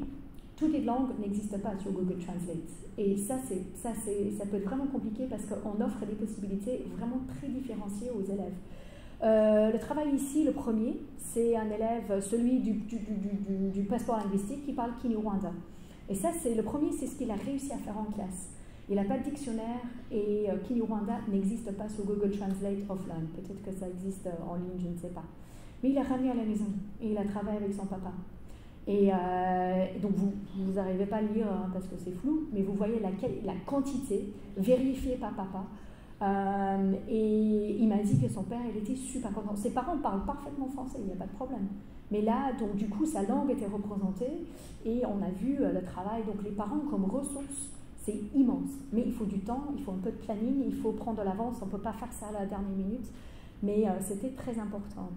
toutes les langues n'existent pas sur Google Translate. Et ça peut être vraiment compliqué parce qu'on offre des possibilités vraiment très différenciées aux élèves. Le travail ici, le premier, c'est un élève, celui du passeport linguistique qui parle Kinyarwanda. Et ça, le premier, c'est ce qu'il a réussi à faire en classe. Il n'a pas de dictionnaire et Kinyarwanda n'existe pas sur Google Translate offline. Peut-être que ça existe en ligne, je ne sais pas. Mais il l'a ramené à la maison et il a travaillé avec son papa. Et donc vous n'arrivez pas à lire hein, parce que c'est flou, mais vous voyez la quantité vérifiée par papa. Et il m'a dit que son père, il était super content. Ses parents parlent parfaitement français, il n'y a pas de problème. Mais là, donc du coup, sa langue était représentée et on a vu le travail. Donc les parents comme ressources, c'est immense. Mais il faut du temps, il faut un peu de planning, il faut prendre de l'avance. On ne peut pas faire ça à la dernière minute. Mais c'était très important.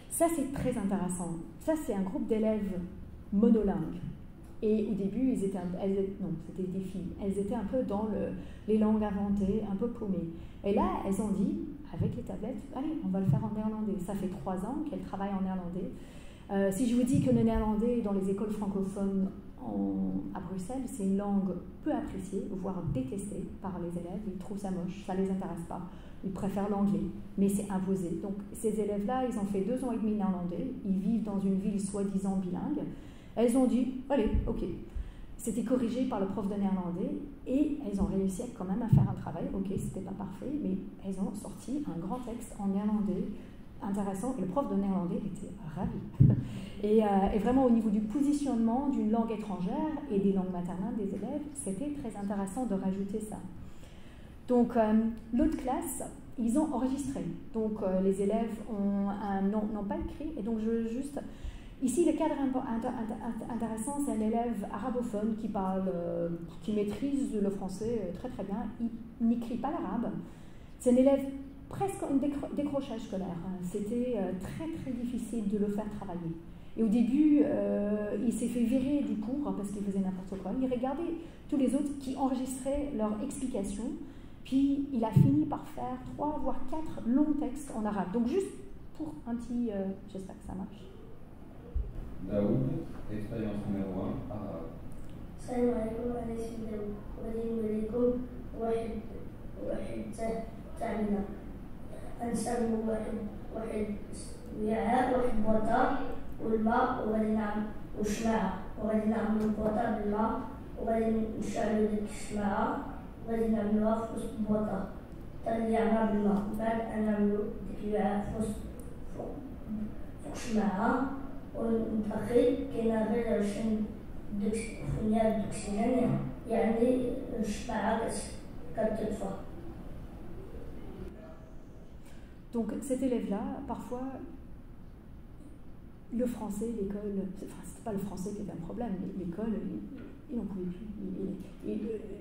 Ça, c'est très intéressant. Ça, c'est un groupe d'élèves monolingues. Et au début, c'était des filles. Elles étaient un peu dans les langues inventées, un peu paumées. Et là, elles ont dit, avec les tablettes, allez, on va le faire en néerlandais. Ça fait 3 ans qu'elles travaillent en néerlandais. Si je vous dis que le néerlandais, dans les écoles francophones à Bruxelles, c'est une langue peu appréciée, voire détestée par les élèves. Ils trouvent ça moche, ça ne les intéresse pas. Ils préfèrent l'anglais, mais c'est imposé. Donc ces élèves-là, ils ont fait 2 ans et demi néerlandais. Ils vivent dans une ville soi-disant bilingue. Elles ont dit, allez, ok. C'était corrigé par le prof de néerlandais et elles ont réussi quand même à faire un travail. Ok, c'était pas parfait, mais elles ont sorti un grand texte en néerlandais intéressant et le prof de néerlandais était ravi. Et vraiment au niveau du positionnement d'une langue étrangère et des langues maternelles des élèves, c'était très intéressant de rajouter ça. Donc l'autre classe, ils ont enregistré. Donc les élèves n'ont pas écrit et donc je veux juste... Ici, le cadre intéressant, c'est un élève arabophone qui maîtrise le français très très bien. Il n'écrit pas l'arabe. C'est un élève presque en décrochage scolaire. C'était très très difficile de le faire travailler. Et au début, il s'est fait virer du cours parce qu'il faisait n'importe quoi. Il regardait tous les autres qui enregistraient leurs explications. Puis il a fini par faire 3 voire 4 longs textes en arabe. Donc juste pour un petit... j'espère que ça marche. Daoud, expérience numéro 1, arabe. السلام عليكم أنا اسمي داوود وغادي نقول لكم واحد تعليمة غنستعملو واحد وعاء واحد بوطة والماء وغادي والشماعة وغادي نعملو البوطة بالماء وغادي نشعلو ديك الشماعة وغادي نعملوها في وسط البوطة حتى اللي عمرها بالماء من بعد نعملو ديك الوعاء فوق الشماعة ونتأخر كاينة غير 20 ثانية دوكسيجين يعني الشماعة كتطفى. Donc cet élève-là, parfois, le français, l'école, enfin, c'était pas le français qui était un problème, l'école, il n'en pouvait plus.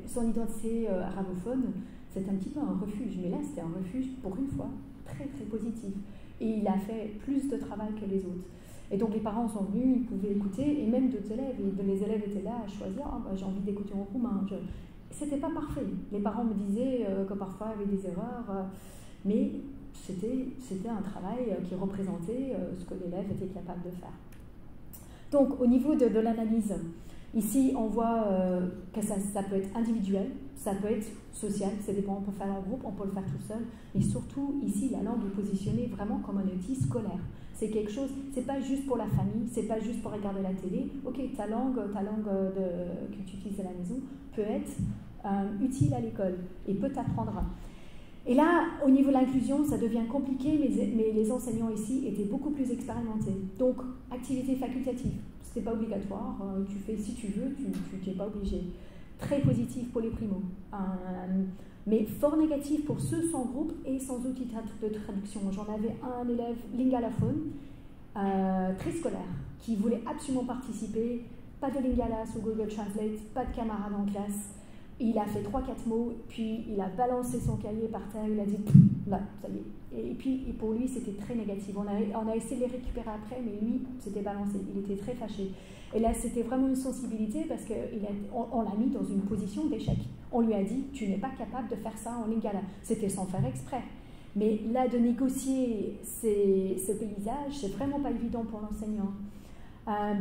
Son identité arabophone, c'était un petit peu un refuge, mais là, c'était un refuge, pour une fois, très, très positif. Et il a fait plus de travail que les autres. Et donc, les parents sont venus, ils pouvaient écouter, et même d'autres élèves. Et les élèves étaient là à choisir, j'ai envie d'écouter en roumain. C'était pas parfait. Les parents me disaient que parfois, il y avait des erreurs, mais c'était un travail qui représentait ce que l'élève était capable de faire. Donc, au niveau de l'analyse, ici, on voit que ça peut être individuel, ça peut être social, ça dépend, on peut faire en groupe, on peut le faire tout seul, mais surtout, ici, la langue est positionnée vraiment comme un outil scolaire. C'est quelque chose, c'est pas juste pour la famille, c'est pas juste pour regarder la télé. Ok, ta langue que tu utilises à la maison peut être utile à l'école et peut t'apprendre. Et là, au niveau de l'inclusion, ça devient compliqué, mais les enseignants ici étaient beaucoup plus expérimentés. Donc, activité facultative, c'est pas obligatoire, tu fais si tu veux, tu n'es pas obligé. Très positif pour les primos, mais fort négatif pour ceux sans groupe et sans outil de traduction. J'en avais un élève lingalaphone, très scolaire, qui voulait absolument participer, pas de lingala sur Google Translate, pas de camarade en classe. Il a fait 3-4 mots, puis il a balancé son cahier par terre, il a dit là, ça y est. Et puis pour lui, c'était très négatif. On a essayé de les récupérer après, mais lui, c'était balancé. Il était très fâché. Et là, c'était vraiment une sensibilité parce qu'on l'a mis dans une position d'échec. On lui a dit, tu n'es pas capable de faire ça en lingala. C'était sans faire exprès. Mais là, de négocier ce paysage, c'est vraiment pas évident pour l'enseignant.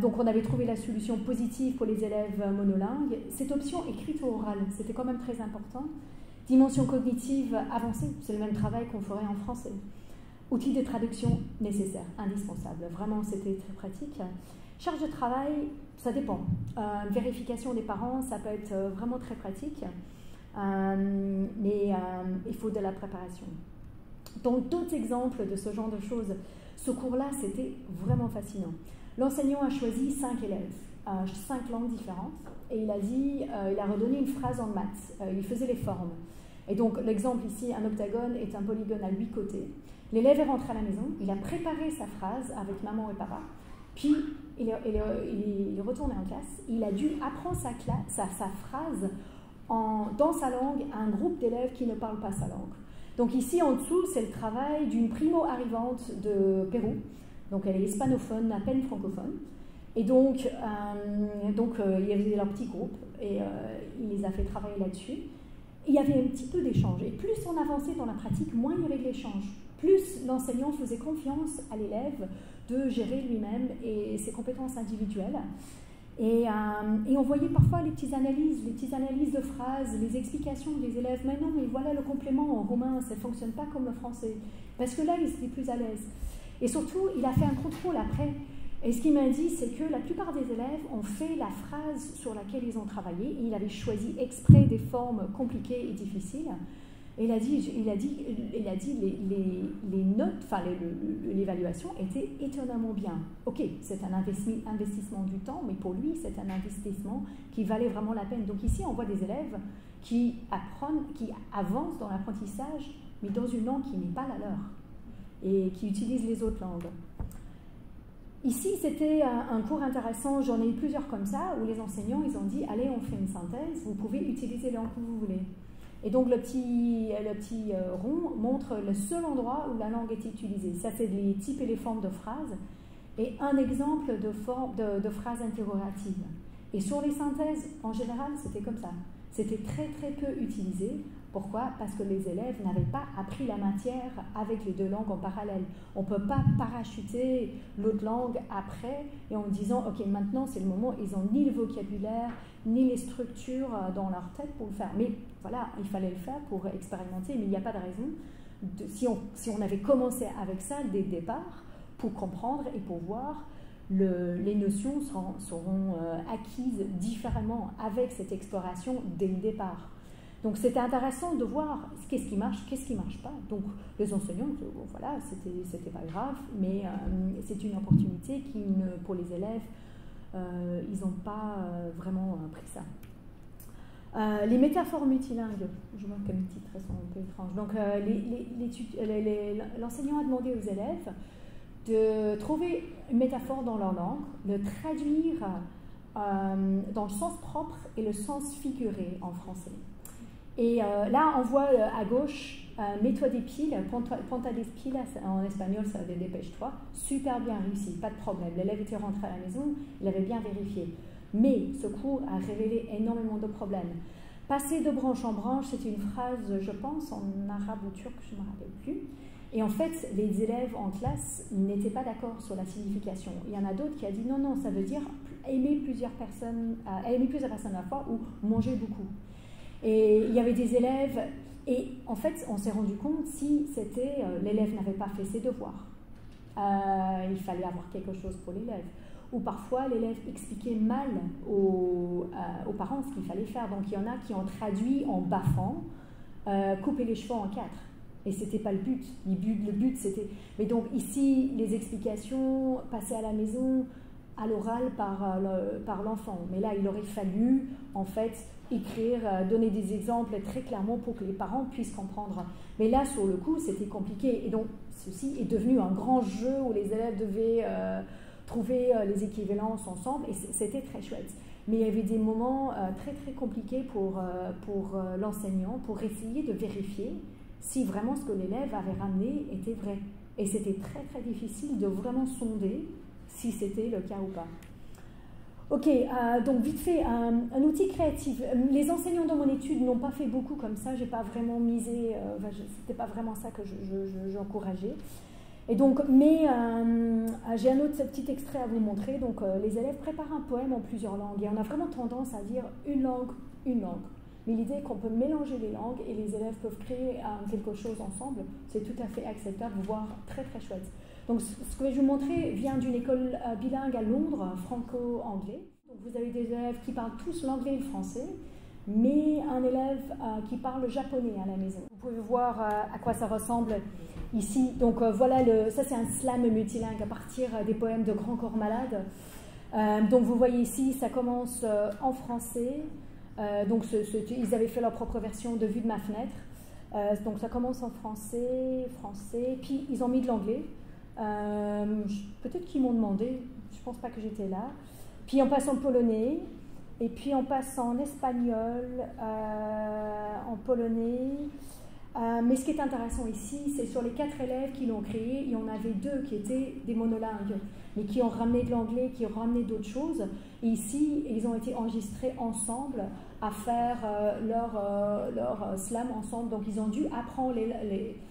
Donc on avait trouvé la solution positive pour les élèves monolingues. Cette option écrite ou orale, c'était quand même très important. Dimension cognitive avancée, c'est le même travail qu'on ferait en français. Outils de traduction nécessaires, indispensables. Vraiment, c'était très pratique. Charge de travail, ça dépend. Vérification des parents, ça peut être vraiment très pratique. Mais il faut de la préparation. Donc d'autres exemples de ce genre de choses. Ce cours-là, c'était vraiment fascinant. L'enseignant a choisi 5 élèves, 5 langues différentes, et il a dit, il a redonné une phrase en maths, il faisait les formes. Et donc l'exemple ici, un octagone est un polygone à 8 côtés. L'élève est rentré à la maison, il a préparé sa phrase avec maman et papa, puis il est retourné en classe, il a dû apprendre sa phrase dans sa langue à un groupe d'élèves qui ne parlent pas sa langue. Donc ici en dessous, c'est le travail d'une primo-arrivante de Pérou. Donc elle est hispanophone, à peine francophone. Et donc il y avait leur petit groupe et il les a fait travailler là-dessus. Il y avait un petit peu d'échange. Et plus on avançait dans la pratique, moins il y avait de l'échange. Plus l'enseignant faisait confiance à l'élève de gérer lui-même et ses compétences individuelles. Et on voyait parfois les petites analyses de phrases, les explications des élèves. Mais non, mais voilà le complément en roumain, ça ne fonctionne pas comme le français. Parce que là, ils étaient plus à l'aise. Et surtout, il a fait un contrôle après. Et ce qu'il m'a dit, c'est que la plupart des élèves ont fait la phrase sur laquelle ils ont travaillé. Et il avait choisi exprès des formes compliquées et difficiles. Et il a dit les notes, enfin l'évaluation était étonnamment bien. Ok, c'est un investissement du temps, mais pour lui, c'est un investissement qui valait vraiment la peine. Donc ici, on voit des élèves qui apprennent, qui avancent dans l'apprentissage, mais dans une langue qui n'est pas la leur et qui utilisent les autres langues. Ici, c'était un cours intéressant, j'en ai eu plusieurs comme ça, où les enseignants, ils ont dit, allez, on fait une synthèse, vous pouvez utiliser les langues que vous voulez. Et donc, le petit rond montre le seul endroit où la langue est utilisée. Ça, c'est les types et les formes de phrases. Et un exemple de phrase interrogative. Et sur les synthèses, en général, c'était comme ça. C'était très, très peu utilisé. Pourquoi? Parce que les élèves n'avaient pas appris la matière avec les deux langues en parallèle. On ne peut pas parachuter l'autre langue après et en disant, ok, maintenant c'est le moment, ils n'ont ni le vocabulaire, ni les structures dans leur tête pour le faire. Mais voilà, il fallait le faire pour expérimenter, mais il n'y a pas de raison. Si on avait commencé avec ça dès le départ, pour comprendre et pour voir, les notions seront acquises différemment avec cette exploration dès le départ. Donc c'était intéressant de voir qu'est-ce qui marche pas. Donc les enseignants, bon, voilà, c'était pas grave, mais c'est une opportunité qui, pour les élèves, ils n'ont pas vraiment pris ça. Les métaphores multilingues, je vois que les titres sont un peu étranges. Donc l'enseignant a demandé aux élèves de trouver une métaphore dans leur langue, le traduire dans le sens propre et le sens figuré en français. Et là, on voit à gauche mets-toi des piles, ponta des piles, en espagnol ça veut dire dépêche-toi, super bien réussi, pas de problème. L'élève était rentré à la maison, il avait bien vérifié. Mais ce cours a révélé énormément de problèmes. Passer de branche en branche, c'est une phrase, je pense, en arabe ou turc, je ne me rappelle plus. Et en fait, les élèves en classe n'étaient pas d'accord sur la signification. Il y en a d'autres qui ont dit non, ça veut dire aimer plusieurs personnes à la fois ou manger beaucoup. Et il y avait des élèves, et en fait, on s'est rendu compte si c'était l'élève n'avait pas fait ses devoirs. Il fallait avoir quelque chose pour l'élève. Ou parfois, l'élève expliquait mal aux parents ce qu'il fallait faire. Donc, il y en a qui ont traduit en baffant, couper les cheveux en 4. Et ce n'était pas le but. Le but, c'était... Mais donc, ici, les explications passaient à la maison, à l'oral par l'enfant. Mais là, il aurait fallu, en fait, écrire, donner des exemples très clairement pour que les parents puissent comprendre. Mais là, sur le coup, c'était compliqué. Et donc, ceci est devenu un grand jeu où les élèves devaient trouver les équivalences ensemble. Et c'était très chouette. Mais il y avait des moments très, très compliqués pour l'enseignant, pour essayer de vérifier si vraiment ce que l'élève avait ramené était vrai. Et c'était très, très difficile de vraiment sonder si c'était le cas ou pas. Ok, donc vite fait, un outil créatif. Les enseignants dans mon étude n'ont pas fait beaucoup comme ça, j'ai pas vraiment misé, c'était pas vraiment ça que j'encourageais. Et donc, mais j'ai un autre petit extrait à vous montrer. Donc, les élèves préparent un poème en plusieurs langues et on a vraiment tendance à dire une langue. Mais l'idée qu'on peut mélanger les langues et les élèves peuvent créer quelque chose ensemble, c'est tout à fait acceptable, voire très très chouette. Donc ce que je vais vous montrer vient d'une école bilingue à Londres, franco-anglais. Donc vous avez des élèves qui parlent tous l'anglais et le français, mais un élève qui parle le japonais à la maison. Vous pouvez voir à quoi ça ressemble ici. Donc voilà, ça c'est un slam multilingue à partir des poèmes de Grand Corps Malade. Donc vous voyez ici, ça commence en français. Donc ils avaient fait leur propre version de Vue de ma fenêtre. Donc ça commence en français, puis ils ont mis de l'anglais. Peut-être qu'ils m'ont demandé, je ne pense pas que j'étais là. Puis on passe en polonais, et puis on passe en espagnol, en polonais. Mais ce qui est intéressant ici, c'est sur les 4 élèves qui l'ont créé, il y en avait 2 qui étaient des monolingues, mais qui ont ramené de l'anglais, qui ont ramené d'autres choses. Et ici, ils ont été enregistrés ensemble à faire leur slam ensemble. Donc ils ont dû apprendre,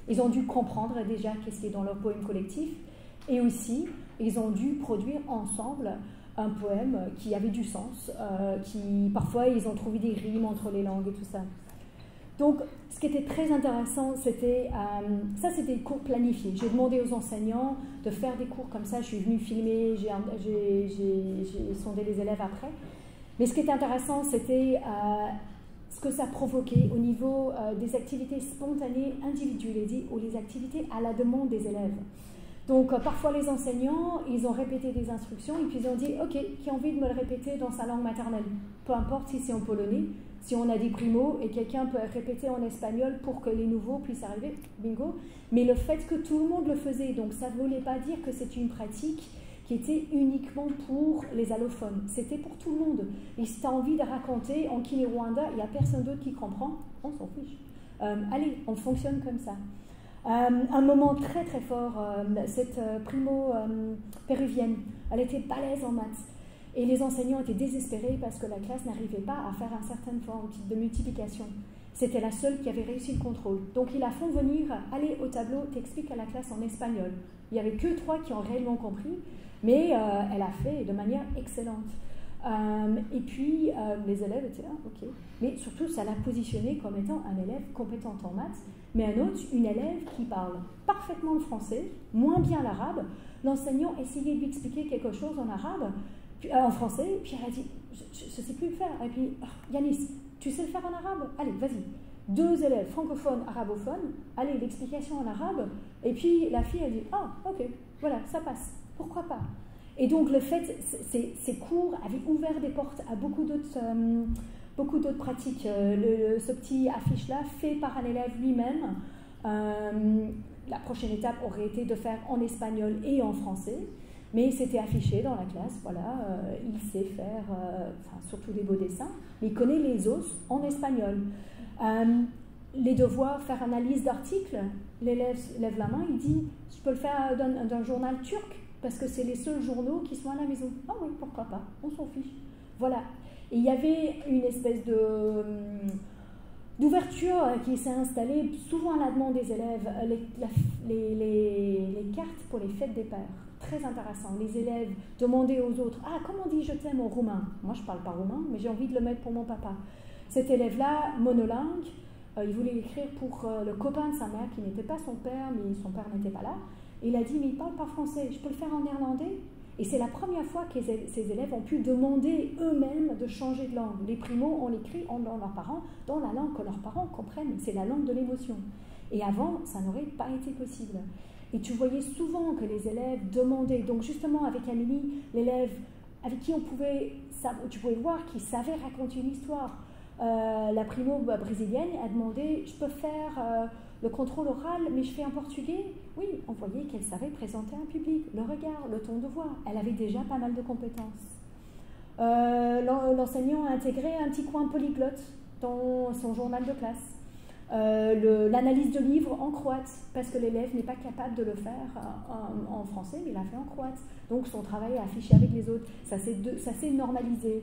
ils ont dû comprendre déjà qu'est-ce qui est dans leur poème collectif. Et aussi, ils ont dû produire ensemble un poème qui avait du sens, parfois ils ont trouvé des rimes entre les langues et tout ça. Donc, ce qui était très intéressant, c'était, ça c'était des cours planifiés. J'ai demandé aux enseignants de faire des cours comme ça. Je suis venue filmer, j'ai sondé les élèves après. Mais ce qui était intéressant, c'était ce que ça provoquait au niveau des activités spontanées individuelles ou les activités à la demande des élèves. Donc, parfois les enseignants, ils ont répété des instructions et puis ils ont dit « Ok, qui a envie de me le répéter dans sa langue maternelle ?» Peu importe si c'est en polonais. Si on a des primos et quelqu'un peut répéter en espagnol pour que les nouveaux puissent arriver, bingo. Mais le fait que tout le monde le faisait, donc ça ne voulait pas dire que c'était une pratique qui était uniquement pour les allophones. C'était pour tout le monde. Et si tu as envie de raconter en Kinyarwanda, il n'y a personne d'autre qui comprend, on s'en fiche. Allez, on fonctionne comme ça. Un moment très très fort, cette primo péruvienne, elle était balèze en maths. Et les enseignants étaient désespérés parce que la classe n'arrivait pas à faire une certaine forme de multiplication. C'était la seule qui avait réussi le contrôle. Donc ils la font venir, allez au tableau, t'expliques à la classe en espagnol. Il n'y avait que 3 qui ont réellement compris, mais elle a fait de manière excellente. Et puis les élèves étaient là, ok. Mais surtout, ça l'a positionné comme étant un élève compétent en maths, mais un autre, une élève qui parle parfaitement le français, moins bien l'arabe. L'enseignant essayait de lui expliquer quelque chose en arabe, en français, puis elle a dit je ne sais plus le faire. Et puis Yanis, tu sais le faire en arabe? Allez, vas-y. 2 élèves francophones, arabophones, allez, l'explication en arabe. Et puis la fille a dit ah, ok, voilà, ça passe, pourquoi pas. Et donc le fait, ces cours avaient ouvert des portes à beaucoup d'autres pratiques. Ce petit affiche-là, fait par un élève lui-même, La prochaine étape aurait été de faire en espagnol et en français, mais c'était affiché dans la classe, voilà, il sait faire, surtout des beaux dessins, mais il connaît les os en espagnol. Les devoirs, faire analyse d'articles, l'élève lève la main, il dit « je peux le faire d'un journal turc, parce que c'est les seuls journaux qui sont à la maison. » Ah oui, pourquoi pas, on s'en fiche. Voilà. Et il y avait une espèce d'ouverture qui s'est installée, souvent à la demande des élèves, les cartes pour les fêtes des pères. Très intéressant. Les élèves demandaient aux autres « Ah, comment on dit je t'aime en roumain ?» Moi, je ne parle pas roumain, mais j'ai envie de le mettre pour mon papa. Cet élève-là, monolingue, il voulait l'écrire pour le copain de sa mère, qui n'était pas son père, mais son père n'était pas là. Et il a dit « Mais il ne parle pas français, je peux le faire en néerlandais ?» Et c'est la première fois que ces élèves ont pu demander eux-mêmes de changer de langue. Les primos, on l'écrit en leurs parents, dans la langue que leurs parents comprennent. C'est la langue de l'émotion. Et avant, ça n'aurait pas été possible. Et tu voyais souvent que les élèves demandaient. Donc justement, avec Amélie, l'élève avec qui tu pouvais voir qu'il savait raconter une histoire. La primo brésilienne a demandé « Je peux faire le contrôle oral, mais je fais en portugais ?» Oui, on voyait qu'elle savait présenter un public, le regard, le ton de voix. Elle avait déjà pas mal de compétences. L'enseignant a intégré un petit coin polyglotte dans son journal de classe. L'analyse de livres en croate, parce que l'élève n'est pas capable de le faire en français, mais il l'a fait en croate. Donc son travail est affiché avec les autres. Ça s'est normalisé.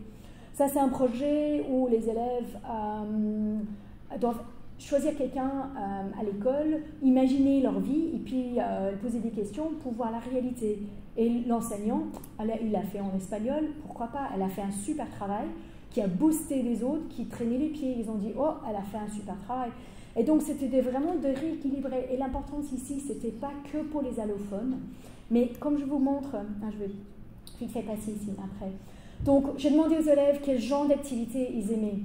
Ça, c'est un projet où les élèves doivent choisir quelqu'un à l'école, imaginer leur vie et puis poser des questions pour voir la réalité. Et l'enseignant, il l'a fait en espagnol, pourquoi pas, elle a fait un super travail qui a boosté les autres, qui traînaient les pieds. Ils ont dit « Oh, elle a fait un super travail ». Et donc, c'était vraiment de rééquilibrer. Et l'importance ici, ce n'était pas que pour les allophones, mais comme je vous montre, je vais vite fait passer ici après. Donc, j'ai demandé aux élèves quel genre d'activité ils aimaient.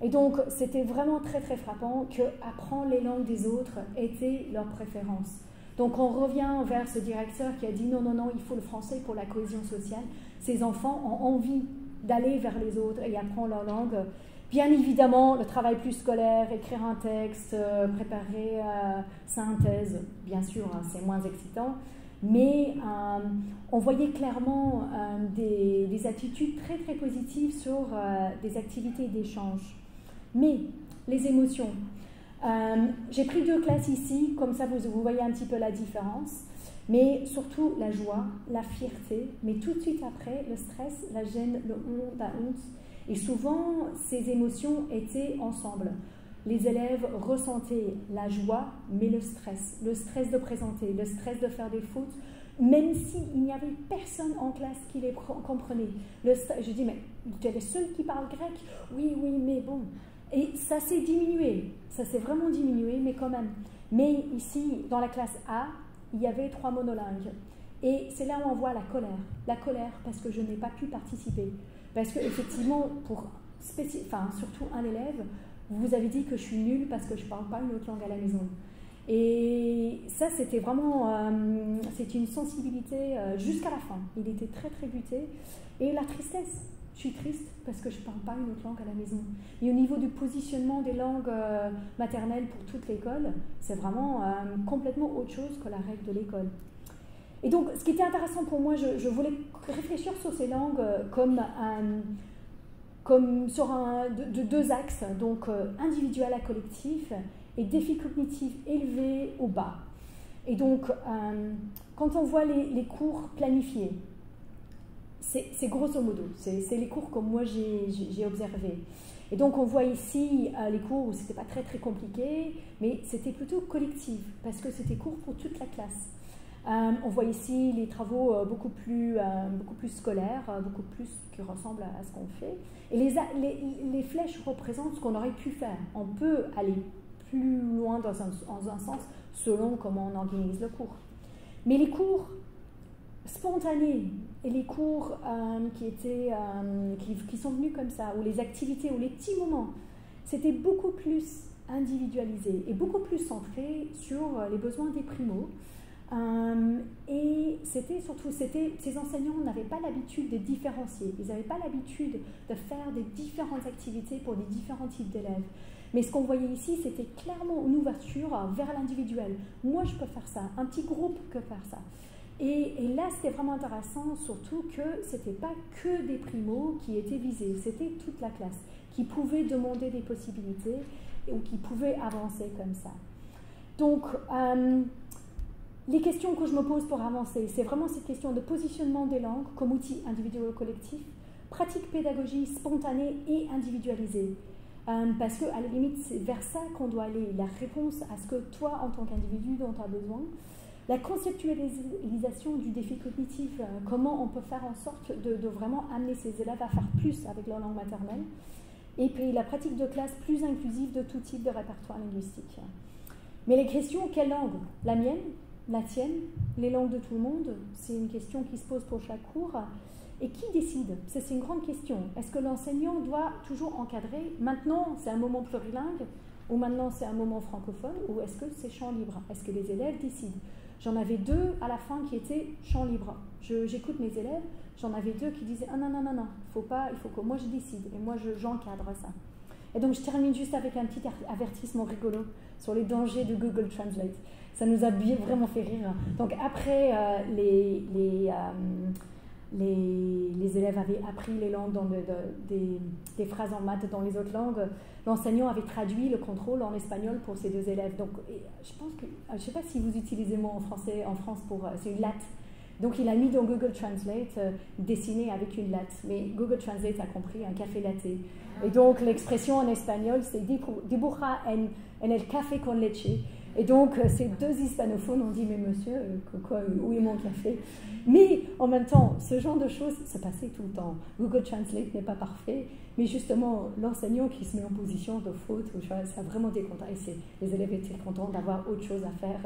Et donc, c'était vraiment très, très frappant qu'apprendre les langues des autres était leur préférence. Donc, on revient vers ce directeur qui a dit « Non, non, non, il faut le français pour la cohésion sociale ». Ces enfants ont envie d'aller vers les autres et apprendre leur langue. Bien évidemment, le travail plus scolaire, écrire un texte, préparer synthèse, bien sûr, c'est moins excitant. Mais on voyait clairement des attitudes très, très positives sur des activités d'échange. Mais les émotions. J'ai pris 2 classes ici, comme ça vous voyez un petit peu la différence. Mais surtout la joie, la fierté, mais tout de suite après, le stress, la gêne, la honte. Et souvent, ces émotions étaient ensemble. Les élèves ressentaient la joie, mais le stress de présenter, le stress de faire des fautes, même s'il n'y avait personne en classe qui les comprenait. Je dis, mais tu es le seul qui parle grec? Oui, oui, mais bon. Et ça s'est diminué, ça s'est vraiment diminué, mais quand même. Mais ici, dans la classe A, il y avait 3 monolingues. Et c'est là où on voit la colère parce que je n'ai pas pu participer. Parce qu'effectivement, surtout un élève, vous avez dit que je suis nulle parce que je ne parle pas une autre langue à la maison. Et ça, c'était vraiment, c'est une sensibilité jusqu'à la fin. Il était très, très buté. Et la tristesse, je suis triste parce que je ne parle pas une autre langue à la maison. Et au niveau du positionnement des langues maternelles pour toute l'école, c'est vraiment complètement autre chose que la règle de l'école. Et donc, ce qui était intéressant pour moi, je voulais réfléchir sur ces langues comme sur de 2 axes, donc individuel à collectif et défis cognitifs élevés ou bas. Et donc, quand on voit les cours planifiés, c'est grosso modo, c'est les cours comme moi j'ai observé. Et donc, on voit ici les cours où c'était pas très très compliqué, mais c'était plutôt collectif, parce que c'était cours pour toute la classe. On voit ici les travaux beaucoup plus scolaires, beaucoup plus qui ressemblent à ce qu'on fait. Et les flèches représentent ce qu'on aurait pu faire. On peut aller plus loin dans un sens selon comment on organise le cours. Mais les cours spontanés et les cours qui sont venus comme ça, ou les activités, ou les petits moments, c'était beaucoup plus individualisé et beaucoup plus centré sur les besoins des primos. Et c'était surtout, ces enseignants n'avaient pas l'habitude de différencier, ils n'avaient pas l'habitude de faire des différentes activités pour des différents types d'élèves. Mais ce qu'on voyait ici, c'était clairement une ouverture vers l'individuel. Moi, je peux faire ça. Un petit groupe peut faire ça. Et là, c'était vraiment intéressant, surtout que ce n'était pas que des primos qui étaient visés, c'était toute la classe qui pouvait demander des possibilités ou qui pouvait avancer comme ça. Donc, les questions que je me pose pour avancer, c'est vraiment cette question de positionnement des langues comme outil individuel ou collectif, pratique pédagogie spontanée et individualisée. Parce qu'à la limite, c'est vers ça qu'on doit aller, la réponse à ce que toi, en tant qu'individu, dont tu as besoin. La conceptualisation du défi cognitif, comment on peut faire en sorte de vraiment amener ces élèves à faire plus avec leur langue maternelle. Et puis la pratique de classe plus inclusive de tout type de répertoire linguistique. Mais les questions, quelle langue? La mienne? La tienne? Les langues de tout le monde? C'est une question qui se pose pour chaque cours. Et qui décide? C'est une grande question. Est-ce que l'enseignant doit toujours encadrer? Maintenant, c'est un moment plurilingue, ou maintenant c'est un moment francophone, ou est-ce que c'est champ libre? Est-ce que les élèves décident? J'en avais 2 à la fin qui étaient champ libre. J'écoute mes élèves, j'en avais 2 qui disaient « Ah non, non, non, non, il faut que moi je décide, et moi j'encadre ça ». Et donc je termine juste avec un petit avertissement rigolo sur les dangers de Google Translate. Ça nous a vraiment fait rire. Donc après, les élèves avaient appris les langues des phrases en maths dans les autres langues. L'enseignant avait traduit le contrôle en espagnol pour ces 2 élèves. Donc, je pense que, je ne sais pas si vous utilisez le mot en français, en France, c'est une latte. Donc, il a mis dans Google Translate, dessiné avec une latte. Mais Google Translate a compris un café latte. Et donc, l'expression en espagnol, c'est dibuja en el café con leche. Et donc, ces 2 hispanophones ont dit « Mais monsieur, où est mon café ?» Mais en même temps, ce genre de choses se passait tout le temps. Google Translate n'est pas parfait, mais justement, l'enseignant qui se met en position de faute, ça a vraiment décontent. Les élèves étaient contents d'avoir autre chose à faire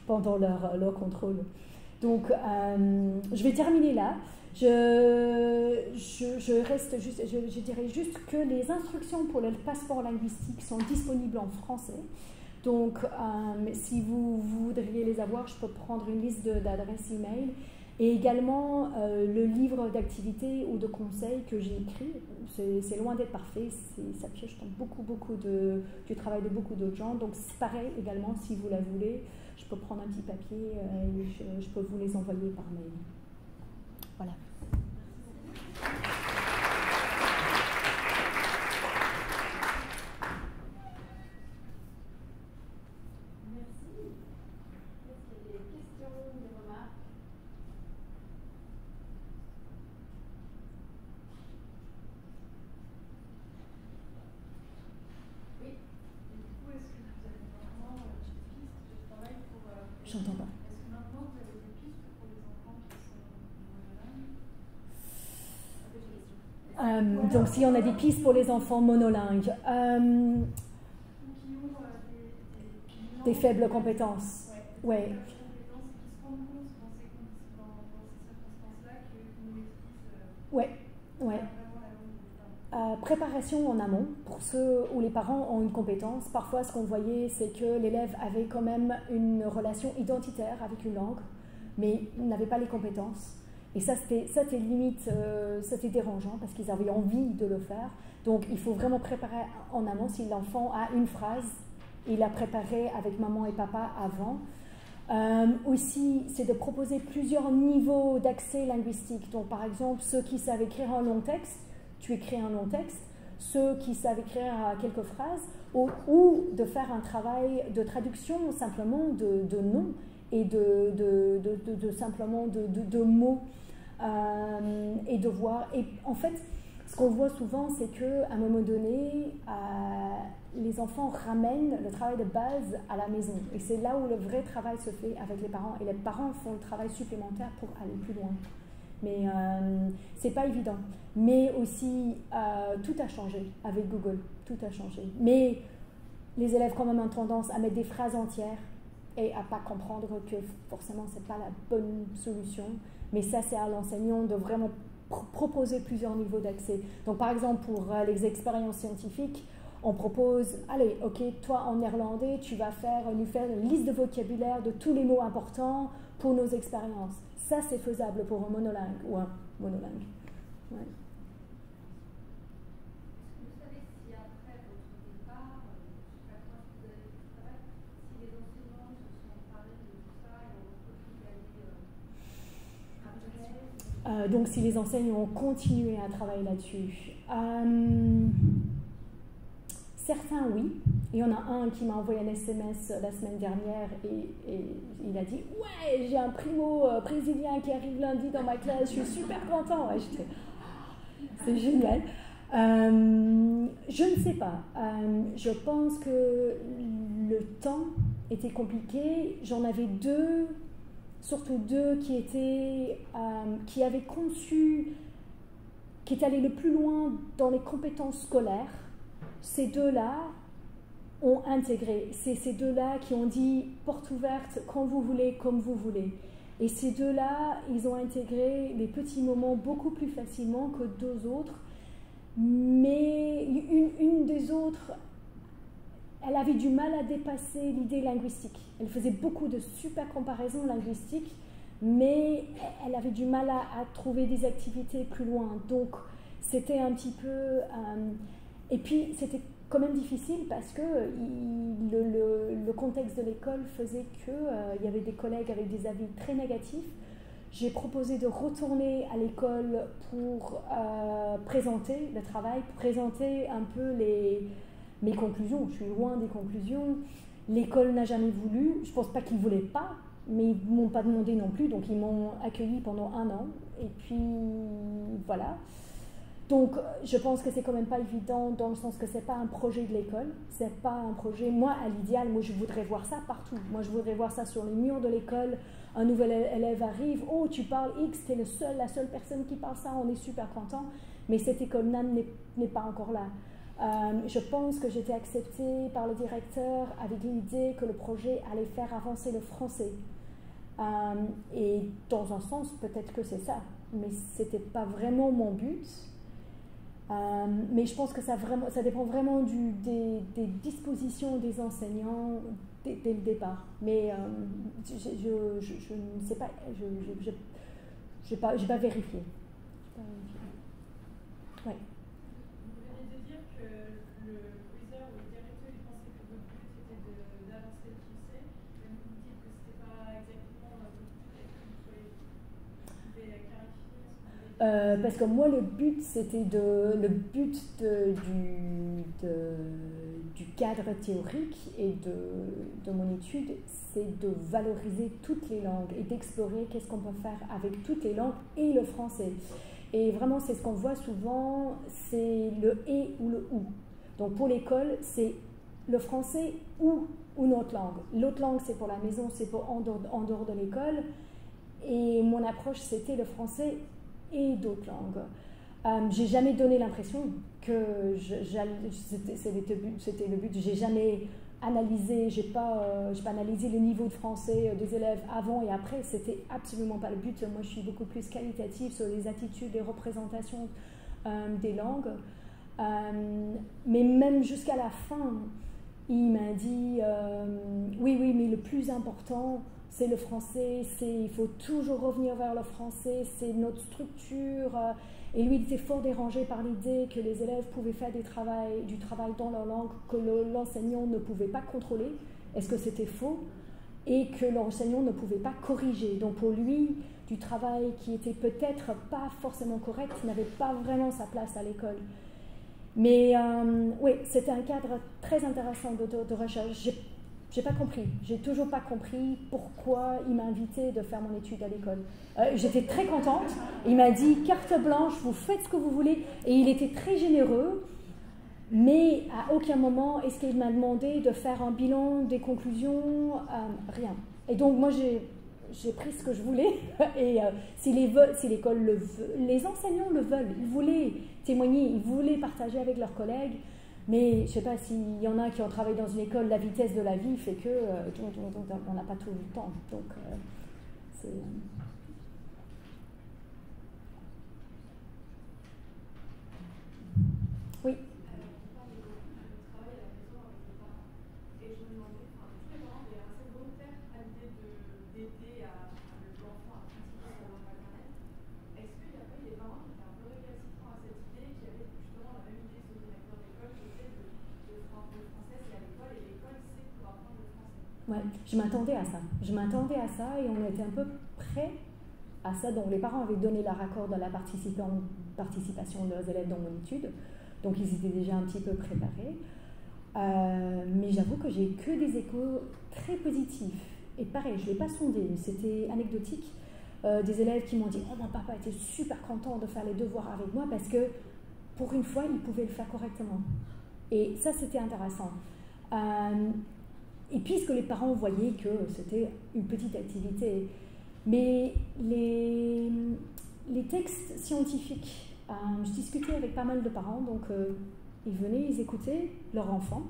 pendant leur contrôle. Donc, je vais terminer là. Je dirais juste que les instructions pour le passeport linguistique sont disponibles en français. Donc, si vous voudriez les avoir, je peux prendre une liste d'adresses email et également le livre d'activités ou de conseils que j'ai écrit. C'est loin d'être parfait, ça pioche dans beaucoup du travail de beaucoup d'autres gens. Donc, c'est pareil également, si vous la voulez, je peux prendre un petit papier et je peux vous les envoyer par mail. Voilà. J'entends pas. Est-ce que maintenant vous avez des pistes pour les enfants qui sont monolingues? Donc si on a des pistes pour les enfants monolingues, Qui ont des faibles compétences. Ouais. Des faibles compétences et qui se rendent compte dans ces circonstances-là qu'une maîtrise Ouais. vraiment la langue. Préparation en amont, pour ceux où les parents ont une compétence. Parfois, ce qu'on voyait, c'est que l'élève avait quand même une relation identitaire avec une langue, mais n'avait pas les compétences. Et ça, c'était limite, c'était dérangeant parce qu'ils avaient envie de le faire. Donc, il faut vraiment préparer en amont. Si l'enfant a une phrase, il l'a préparée avec maman et papa avant. Aussi, c'est de proposer plusieurs niveaux d'accès linguistique. Donc, par exemple, ceux qui savent écrire un long texte, tu écris un long texte, ceux qui savent écrire quelques phrases, ou de faire un travail de traduction simplement de noms et simplement de mots, et de voir. Et en fait, ce qu'on voit souvent, c'est qu'à un moment donné, les enfants ramènent le travail de base à la maison. Et c'est là où le vrai travail se fait avec les parents. Et les parents font le travail supplémentaire pour aller plus loin. Mais c'est pas évident. Mais aussi, tout a changé avec Google. Tout a changé. Mais les élèves quand même ont tendance à mettre des phrases entières et à pas comprendre que forcément c'est pas la bonne solution. Mais ça, c'est à l'enseignant de vraiment proposer plusieurs niveaux d'accès. Donc par exemple, pour les expériences scientifiques, on propose, allez, ok, toi en néerlandais, tu vas nous faire une liste de vocabulaire de tous les mots importants pour nos expériences. Ça, c'est faisable pour un monolingue ou un monolingue. Ouais. Vous savez si après Donc si les enseignants ont continué à travailler là-dessus. Certains, oui. Il y en a un qui m'a envoyé un SMS la semaine dernière et il a dit « Ouais, j'ai un primo brésilien qui arrive lundi dans ma classe, je suis super content. » Et j'étais « C'est génial. » Je ne sais pas. Je pense que le temps était compliqué. J'en avais deux, surtout deux qui avaient conçu, qui étaient allés le plus loin dans les compétences scolaires. Ces deux-là ont intégré. C'est ces deux-là qui ont dit porte ouverte quand vous voulez, comme vous voulez. Et ces deux-là, ils ont intégré les petits moments beaucoup plus facilement que deux autres. Mais une des autres, elle avait du mal à dépasser l'idée linguistique. Elle faisait beaucoup de super comparaisons linguistiques, mais elle avait du mal à trouver des activités plus loin. Donc, c'était un petit peu... et puis, c'était quand même difficile parce que le contexte de l'école faisait qu'il y avait des collègues avec des avis très négatifs. J'ai proposé de retourner à l'école pour présenter le travail, présenter un peu mes conclusions. Je suis loin des conclusions. L'école n'a jamais voulu. Je ne pense pas qu'ils ne voulaient pas, mais ils ne m'ont pas demandé non plus. Donc, ils m'ont accueilli pendant 1 an. Et puis, voilà. Donc, je pense que c'est quand même pas évident dans le sens que c'est pas un projet de l'école. C'est pas un projet... Moi, à l'idéal, moi, je voudrais voir ça partout. Moi, je voudrais voir ça sur les murs de l'école. Un nouvel élève arrive. Oh, tu parles X, t'es la seule personne qui parle ça. On est super content. Mais cette école NAM n'est pas encore là. Je pense que j'étais acceptée par le directeur avec l'idée que le projet allait faire avancer le français. Et dans un sens, peut-être que c'est ça. Mais c'était pas vraiment mon but. Mais je pense que ça dépend vraiment des dispositions des enseignants dès le départ. Mais je ne sais pas, je n'ai pas vérifié. Ouais. Vous venez de dire que le proviseur ou le directeur il pensait que votre but était d'avancer le français, mais vous dites que ce n'était pas exactement votre but. Est-ce que vous pouvez clarifier? Parce que moi, le but du cadre théorique et de mon étude, c'est de valoriser toutes les langues et d'explorer qu'est-ce qu'on peut faire avec toutes les langues et le français. Et vraiment, c'est ce qu'on voit souvent, c'est le « et » ou le « ou ». Donc pour l'école, c'est le français ou une autre langue. L'autre langue, c'est pour la maison, c'est pour en dehors de l'école. Et mon approche, c'était le français et d'autres langues. J'ai jamais donné l'impression que c'était le but. J'ai jamais analysé, j'ai pas analysé le niveau de français des élèves avant et après. C'était absolument pas le but. Moi, je suis beaucoup plus qualitative sur les attitudes, les représentations des langues. Mais même jusqu'à la fin, il m'a dit oui, mais le plus important, c'est le français, il faut toujours revenir vers le français, c'est notre structure. Et lui, il était fort dérangé par l'idée que les élèves pouvaient faire du travail dans leur langue, que l'enseignant ne pouvait pas contrôler. Est-ce que c'était faux? Et que l'enseignant ne pouvait pas corriger. Donc pour lui, du travail qui était peut-être pas forcément correct n'avait pas vraiment sa place à l'école. Mais oui, c'était un cadre très intéressant de recherche. J'ai pas compris, j'ai toujours pas compris pourquoi il m'a invité de faire mon étude à l'école. J'étais très contente, il m'a dit carte blanche, vous faites ce que vous voulez, et il était très généreux, mais à aucun moment est-ce qu'il m'a demandé de faire un bilan, des conclusions, rien. Et donc moi j'ai pris ce que je voulais, et si l'école le veut, les enseignants le veulent, ils voulaient témoigner, ils voulaient partager avec leurs collègues. Mais je ne sais pas s'il y en a qui ont travaillé dans une école, la vitesse de la vie fait que on n'a pas tout le temps. Donc, c'est... Oui. On parle de travail à la maison avec les parents. Et je me demandais, tous les parents étaient assez volontaires à l'idée d'aider l'enfant à pratiquer sa langue maternelle. Est-ce qu'il n'y a pas eu des parents qui étaient un peu récalcitrants à cette idée, qui avaient justement la même idée que ce directeur d'école, qui était de français, c'est à l'école, et l'école, c'est pour apprendre le français? Ouais, je m'attendais à ça. Et on était un peu prêts à ça. Donc les parents avaient donné leur accord dans la participation de leurs élèves dans mon étude. Donc ils étaient déjà un petit peu préparés. Mais j'avoue que j'ai que des échos très positifs. Et pareil, je ne l'ai pas sondé, c'était anecdotique. Des élèves qui m'ont dit « Oh, mon papa était super content de faire les devoirs avec moi parce que pour une fois, il pouvait le faire correctement. » Et ça, c'était intéressant. Et puisque les parents voyaient que c'était une petite activité. Mais les textes scientifiques, je discutais avec pas mal de parents, donc ils venaient, ils écoutaient leur enfant,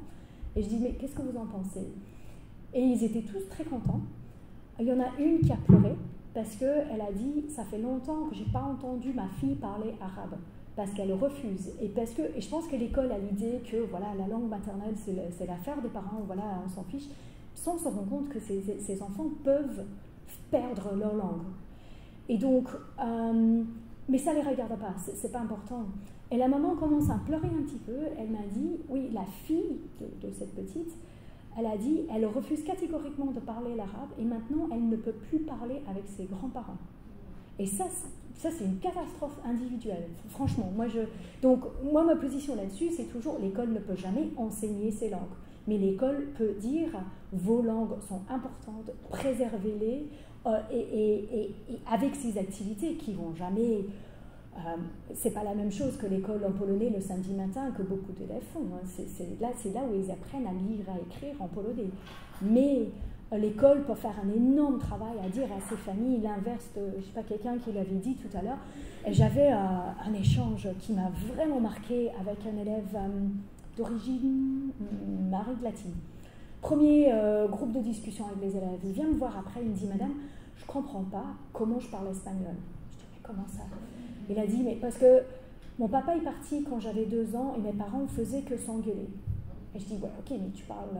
et je dis mais qu'est-ce que vous en pensez? Et ils étaient tous très contents. Il y en a une qui a pleuré, parce qu'elle a dit ça fait longtemps que je n'ai pas entendu ma fille parler arabe, parce qu'elle refuse. Et je pense que l'école a l'idée que voilà, la langue maternelle c'est l'affaire des parents, voilà, on s'en fiche, sans se rendre compte que ces enfants peuvent perdre leur langue. Et donc, mais ça ne les regarde pas, c'est pas important. Et la maman commence à pleurer un petit peu, elle m'a dit, oui, la fille de cette petite, elle a dit, elle refuse catégoriquement de parler l'arabe et maintenant elle ne peut plus parler avec ses grands-parents. Et ça c'est une catastrophe individuelle, franchement. Donc, moi, ma position là-dessus, c'est toujours, l'école ne peut jamais enseigner ces langues. Mais l'école peut dire, vos langues sont importantes, préservez-les, et avec ces activités qui vont jamais... c'est pas la même chose que l'école en polonais le samedi matin que beaucoup d'élèves font. Hein. C'est là où ils apprennent à lire, à écrire en polonais. Mais l'école peut faire un énorme travail à dire à ces familles l'inverse de, je sais pas, quelqu'un qui l'avait dit tout à l'heure. Et j'avais un échange qui m'a vraiment marqué avec un élève d'origine Amérique latine. Premier groupe de discussion avec les élèves. Il vient me voir après, il me dit, madame, je comprends pas comment je parle espagnol. Je dis, mais comment ça? Il a dit, mais parce que mon papa est parti quand j'avais 2 ans et mes parents ne faisaient que s'engueuler. Et je dis, ouais, ok, mais tu parles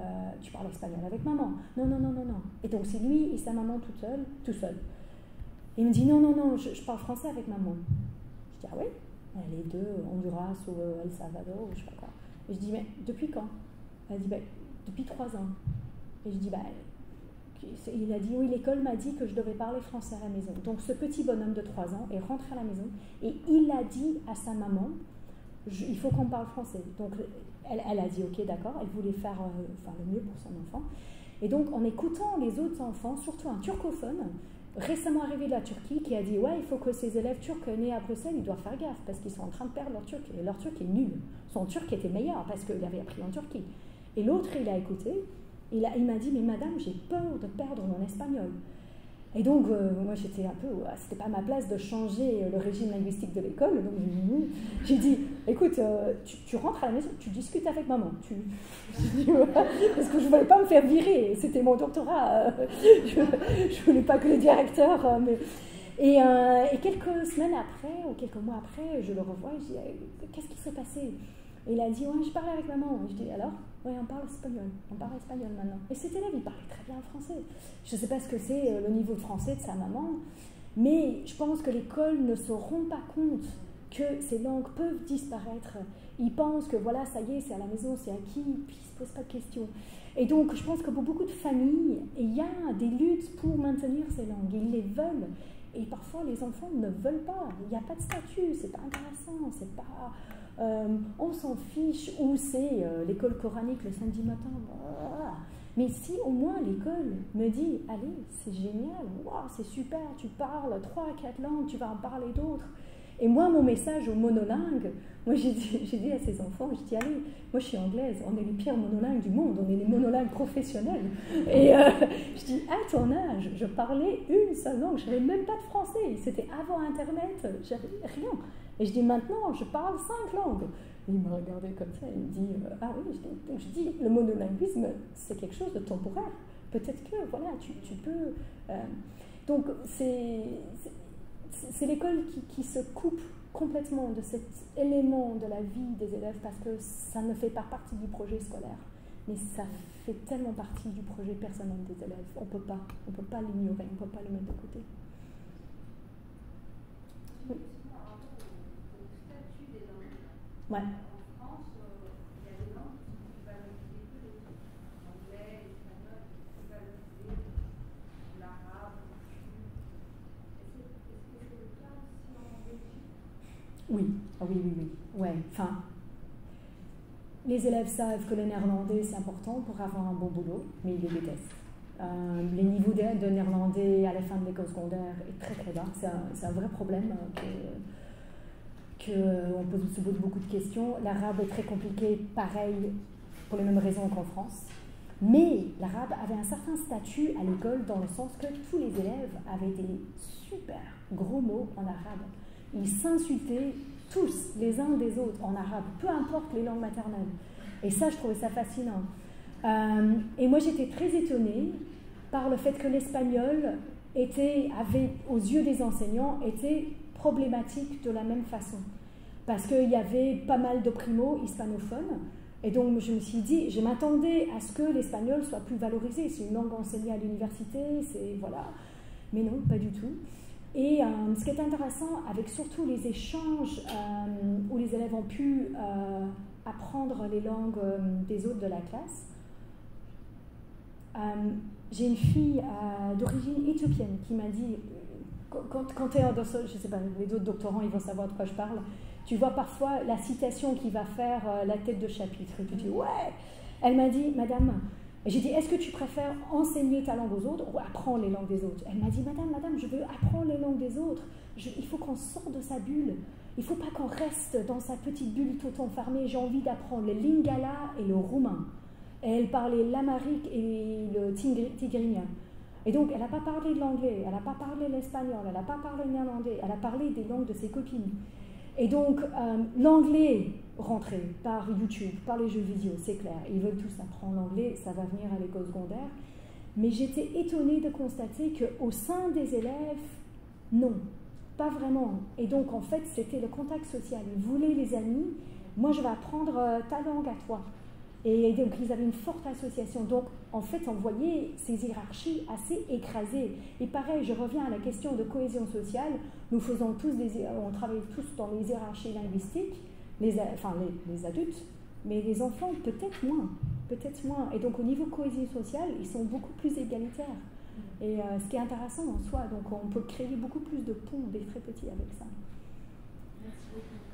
espagnol avec maman. Non. Et donc c'est lui et sa maman tout seul. Et il me dit, non, je parle français avec maman. Je dis, ah oui? Les deux, Honduras ou El Salvador ou je sais pas quoi. Et je dis, mais depuis quand? Elle dit, depuis 3 ans. Et je dis, il a dit, oui, l'école m'a dit que je devais parler français à la maison. Donc ce petit bonhomme de 3 ans est rentré à la maison et il a dit à sa maman, il faut qu'on parle français. Donc elle a dit, ok, d'accord, elle voulait faire le mieux pour son enfant. Et donc en écoutant les autres enfants, surtout un turcophone, récemment arrivé de la Turquie, qui a dit, ouais, il faut que ces élèves turcs nés à Bruxelles, ils doivent faire gaffe parce qu'ils sont en train de perdre leur turc. Et leur turc est nul. Son turc était meilleur parce qu'il avait appris en Turquie. Et l'autre, il a écouté. Il m'a dit, mais madame, j'ai peur de perdre mon espagnol. Et donc, moi, j'étais un peu... c'était pas ma place de changer le régime linguistique de l'école. Donc, j'ai dit, écoute, tu rentres à la maison, tu discutes avec maman. Parce que je voulais pas me faire virer. C'était mon doctorat. Je voulais pas que le directeur... Et quelques semaines après, ou quelques mois après, je le revois et je dis, qu'est-ce qui s'est passé? Et il a dit, ouais, je parlais avec maman. Et je dis, alors? Oui, on parle espagnol maintenant. Et cet élève, il parlait très bien français. Je ne sais pas ce que c'est le niveau de français de sa maman, mais je pense que l'école ne se rend pas compte que ces langues peuvent disparaître. Ils pensent que voilà, ça y est, c'est à la maison, c'est acquis, puis ils ne se posent pas de questions. Et donc, je pense que pour beaucoup de familles, il y a des luttes pour maintenir ces langues. Ils les veulent. Et parfois, les enfants ne veulent pas. Il n'y a pas de statut, c'est pas intéressant, c'est pas... on s'en fiche, ou c'est l'école coranique le samedi matin. Mais si au moins l'école me dit, allez, c'est génial, wow, c'est super, tu parles 3 à 4 langues, tu vas en parler d'autres. Et moi, mon message aux monolingues, moi j'ai dit à ces enfants, je dis, allez, moi je suis anglaise, on est les pires monolingues du monde, on est les monolingues professionnels. Et je dis, à ton âge, je parlais une seule langue, je n'avais même pas de français, c'était avant Internet, j'avais rien. Et je dis, maintenant, je parle 5 langues. Et il me regardait comme ça, il me dit, ah oui, je dis, le monolinguisme, c'est quelque chose de temporaire. Peut-être que, voilà, tu peux... donc, c'est l'école qui se coupe complètement de cet élément de la vie des élèves parce que ça ne fait pas partie du projet scolaire. Mais ça fait tellement partie du projet personnel des élèves. On peut pas l'ignorer, on ne peut pas le mettre de côté. Oui. Ouais. En France, il y a des langues qui sont valorisées que les autres. L'anglais, l'espagnol, qui sont valorisés, l'arabe, le turc. Est-ce que Oui, ah oui. Ouais, enfin, les élèves savent que le néerlandais c'est important pour avoir un bon boulot, mais ils le détestent. Les niveaux de néerlandais à la fin de l'école secondaire est très très bas. C'est un vrai problème on se pose beaucoup de questions. L'arabe est très compliqué, pareil, pour les mêmes raisons qu'en France. Mais l'arabe avait un certain statut à l'école dans le sens que tous les élèves avaient des super gros mots en arabe. Ils s'insultaient tous les uns des autres en arabe, peu importe les langues maternelles. Et ça, je trouvais ça fascinant. Et moi, j'étais très étonnée par le fait que l'espagnol avait, aux yeux des enseignants, était problématique de la même façon. Parce qu'il y avait pas mal de primo-hispanophones. Et donc, je me suis dit, je m'attendais à ce que l'espagnol soit plus valorisé. C'est une langue enseignée à l'université, voilà. Mais non, pas du tout. Et ce qui est intéressant, avec surtout les échanges où les élèves ont pu apprendre les langues des autres de la classe, j'ai une fille d'origine éthiopienne qui m'a dit, quand tu es dans ce, je ne sais pas, les autres doctorants, ils vont savoir de quoi je parle, tu vois parfois la citation qui va faire la tête de chapitre, et tu dis, ouais, elle m'a dit, madame, j'ai dit, est-ce que tu préfères enseigner ta langue aux autres ou apprendre les langues des autres? Elle m'a dit, madame, je veux apprendre les langues des autres, il faut qu'on sorte de sa bulle, il ne faut pas qu'on reste dans sa petite bulle tout enfermée, j'ai envie d'apprendre le lingala et le roumain. Et elle parlait l'amharique et le tigrinien. Et donc, elle n'a pas parlé de l'anglais, elle n'a pas parlé l'espagnol, elle n'a pas parlé le néerlandais, elle a parlé des langues de ses copines. Et donc, l'anglais rentrait par YouTube, par les jeux vidéo, c'est clair. Ils veulent tous apprendre l'anglais, ça va venir à l'école secondaire. Mais j'étais étonnée de constater qu'au sein des élèves, non, pas vraiment. Et donc, en fait, c'était le contact social. Ils voulaient les amis. Moi, je vais apprendre ta langue à toi. Et donc, ils avaient une forte association. Donc, en fait, on voyait ces hiérarchies assez écrasées. Et pareil, je reviens à la question de cohésion sociale. Nous faisons on travaille tous dans les hiérarchies linguistiques, les adultes, mais les enfants, peut-être moins. Et donc, au niveau cohésion sociale, ils sont beaucoup plus égalitaires. Et ce qui est intéressant en soi, donc on peut créer beaucoup plus de ponts dès très petits avec ça. Merci beaucoup.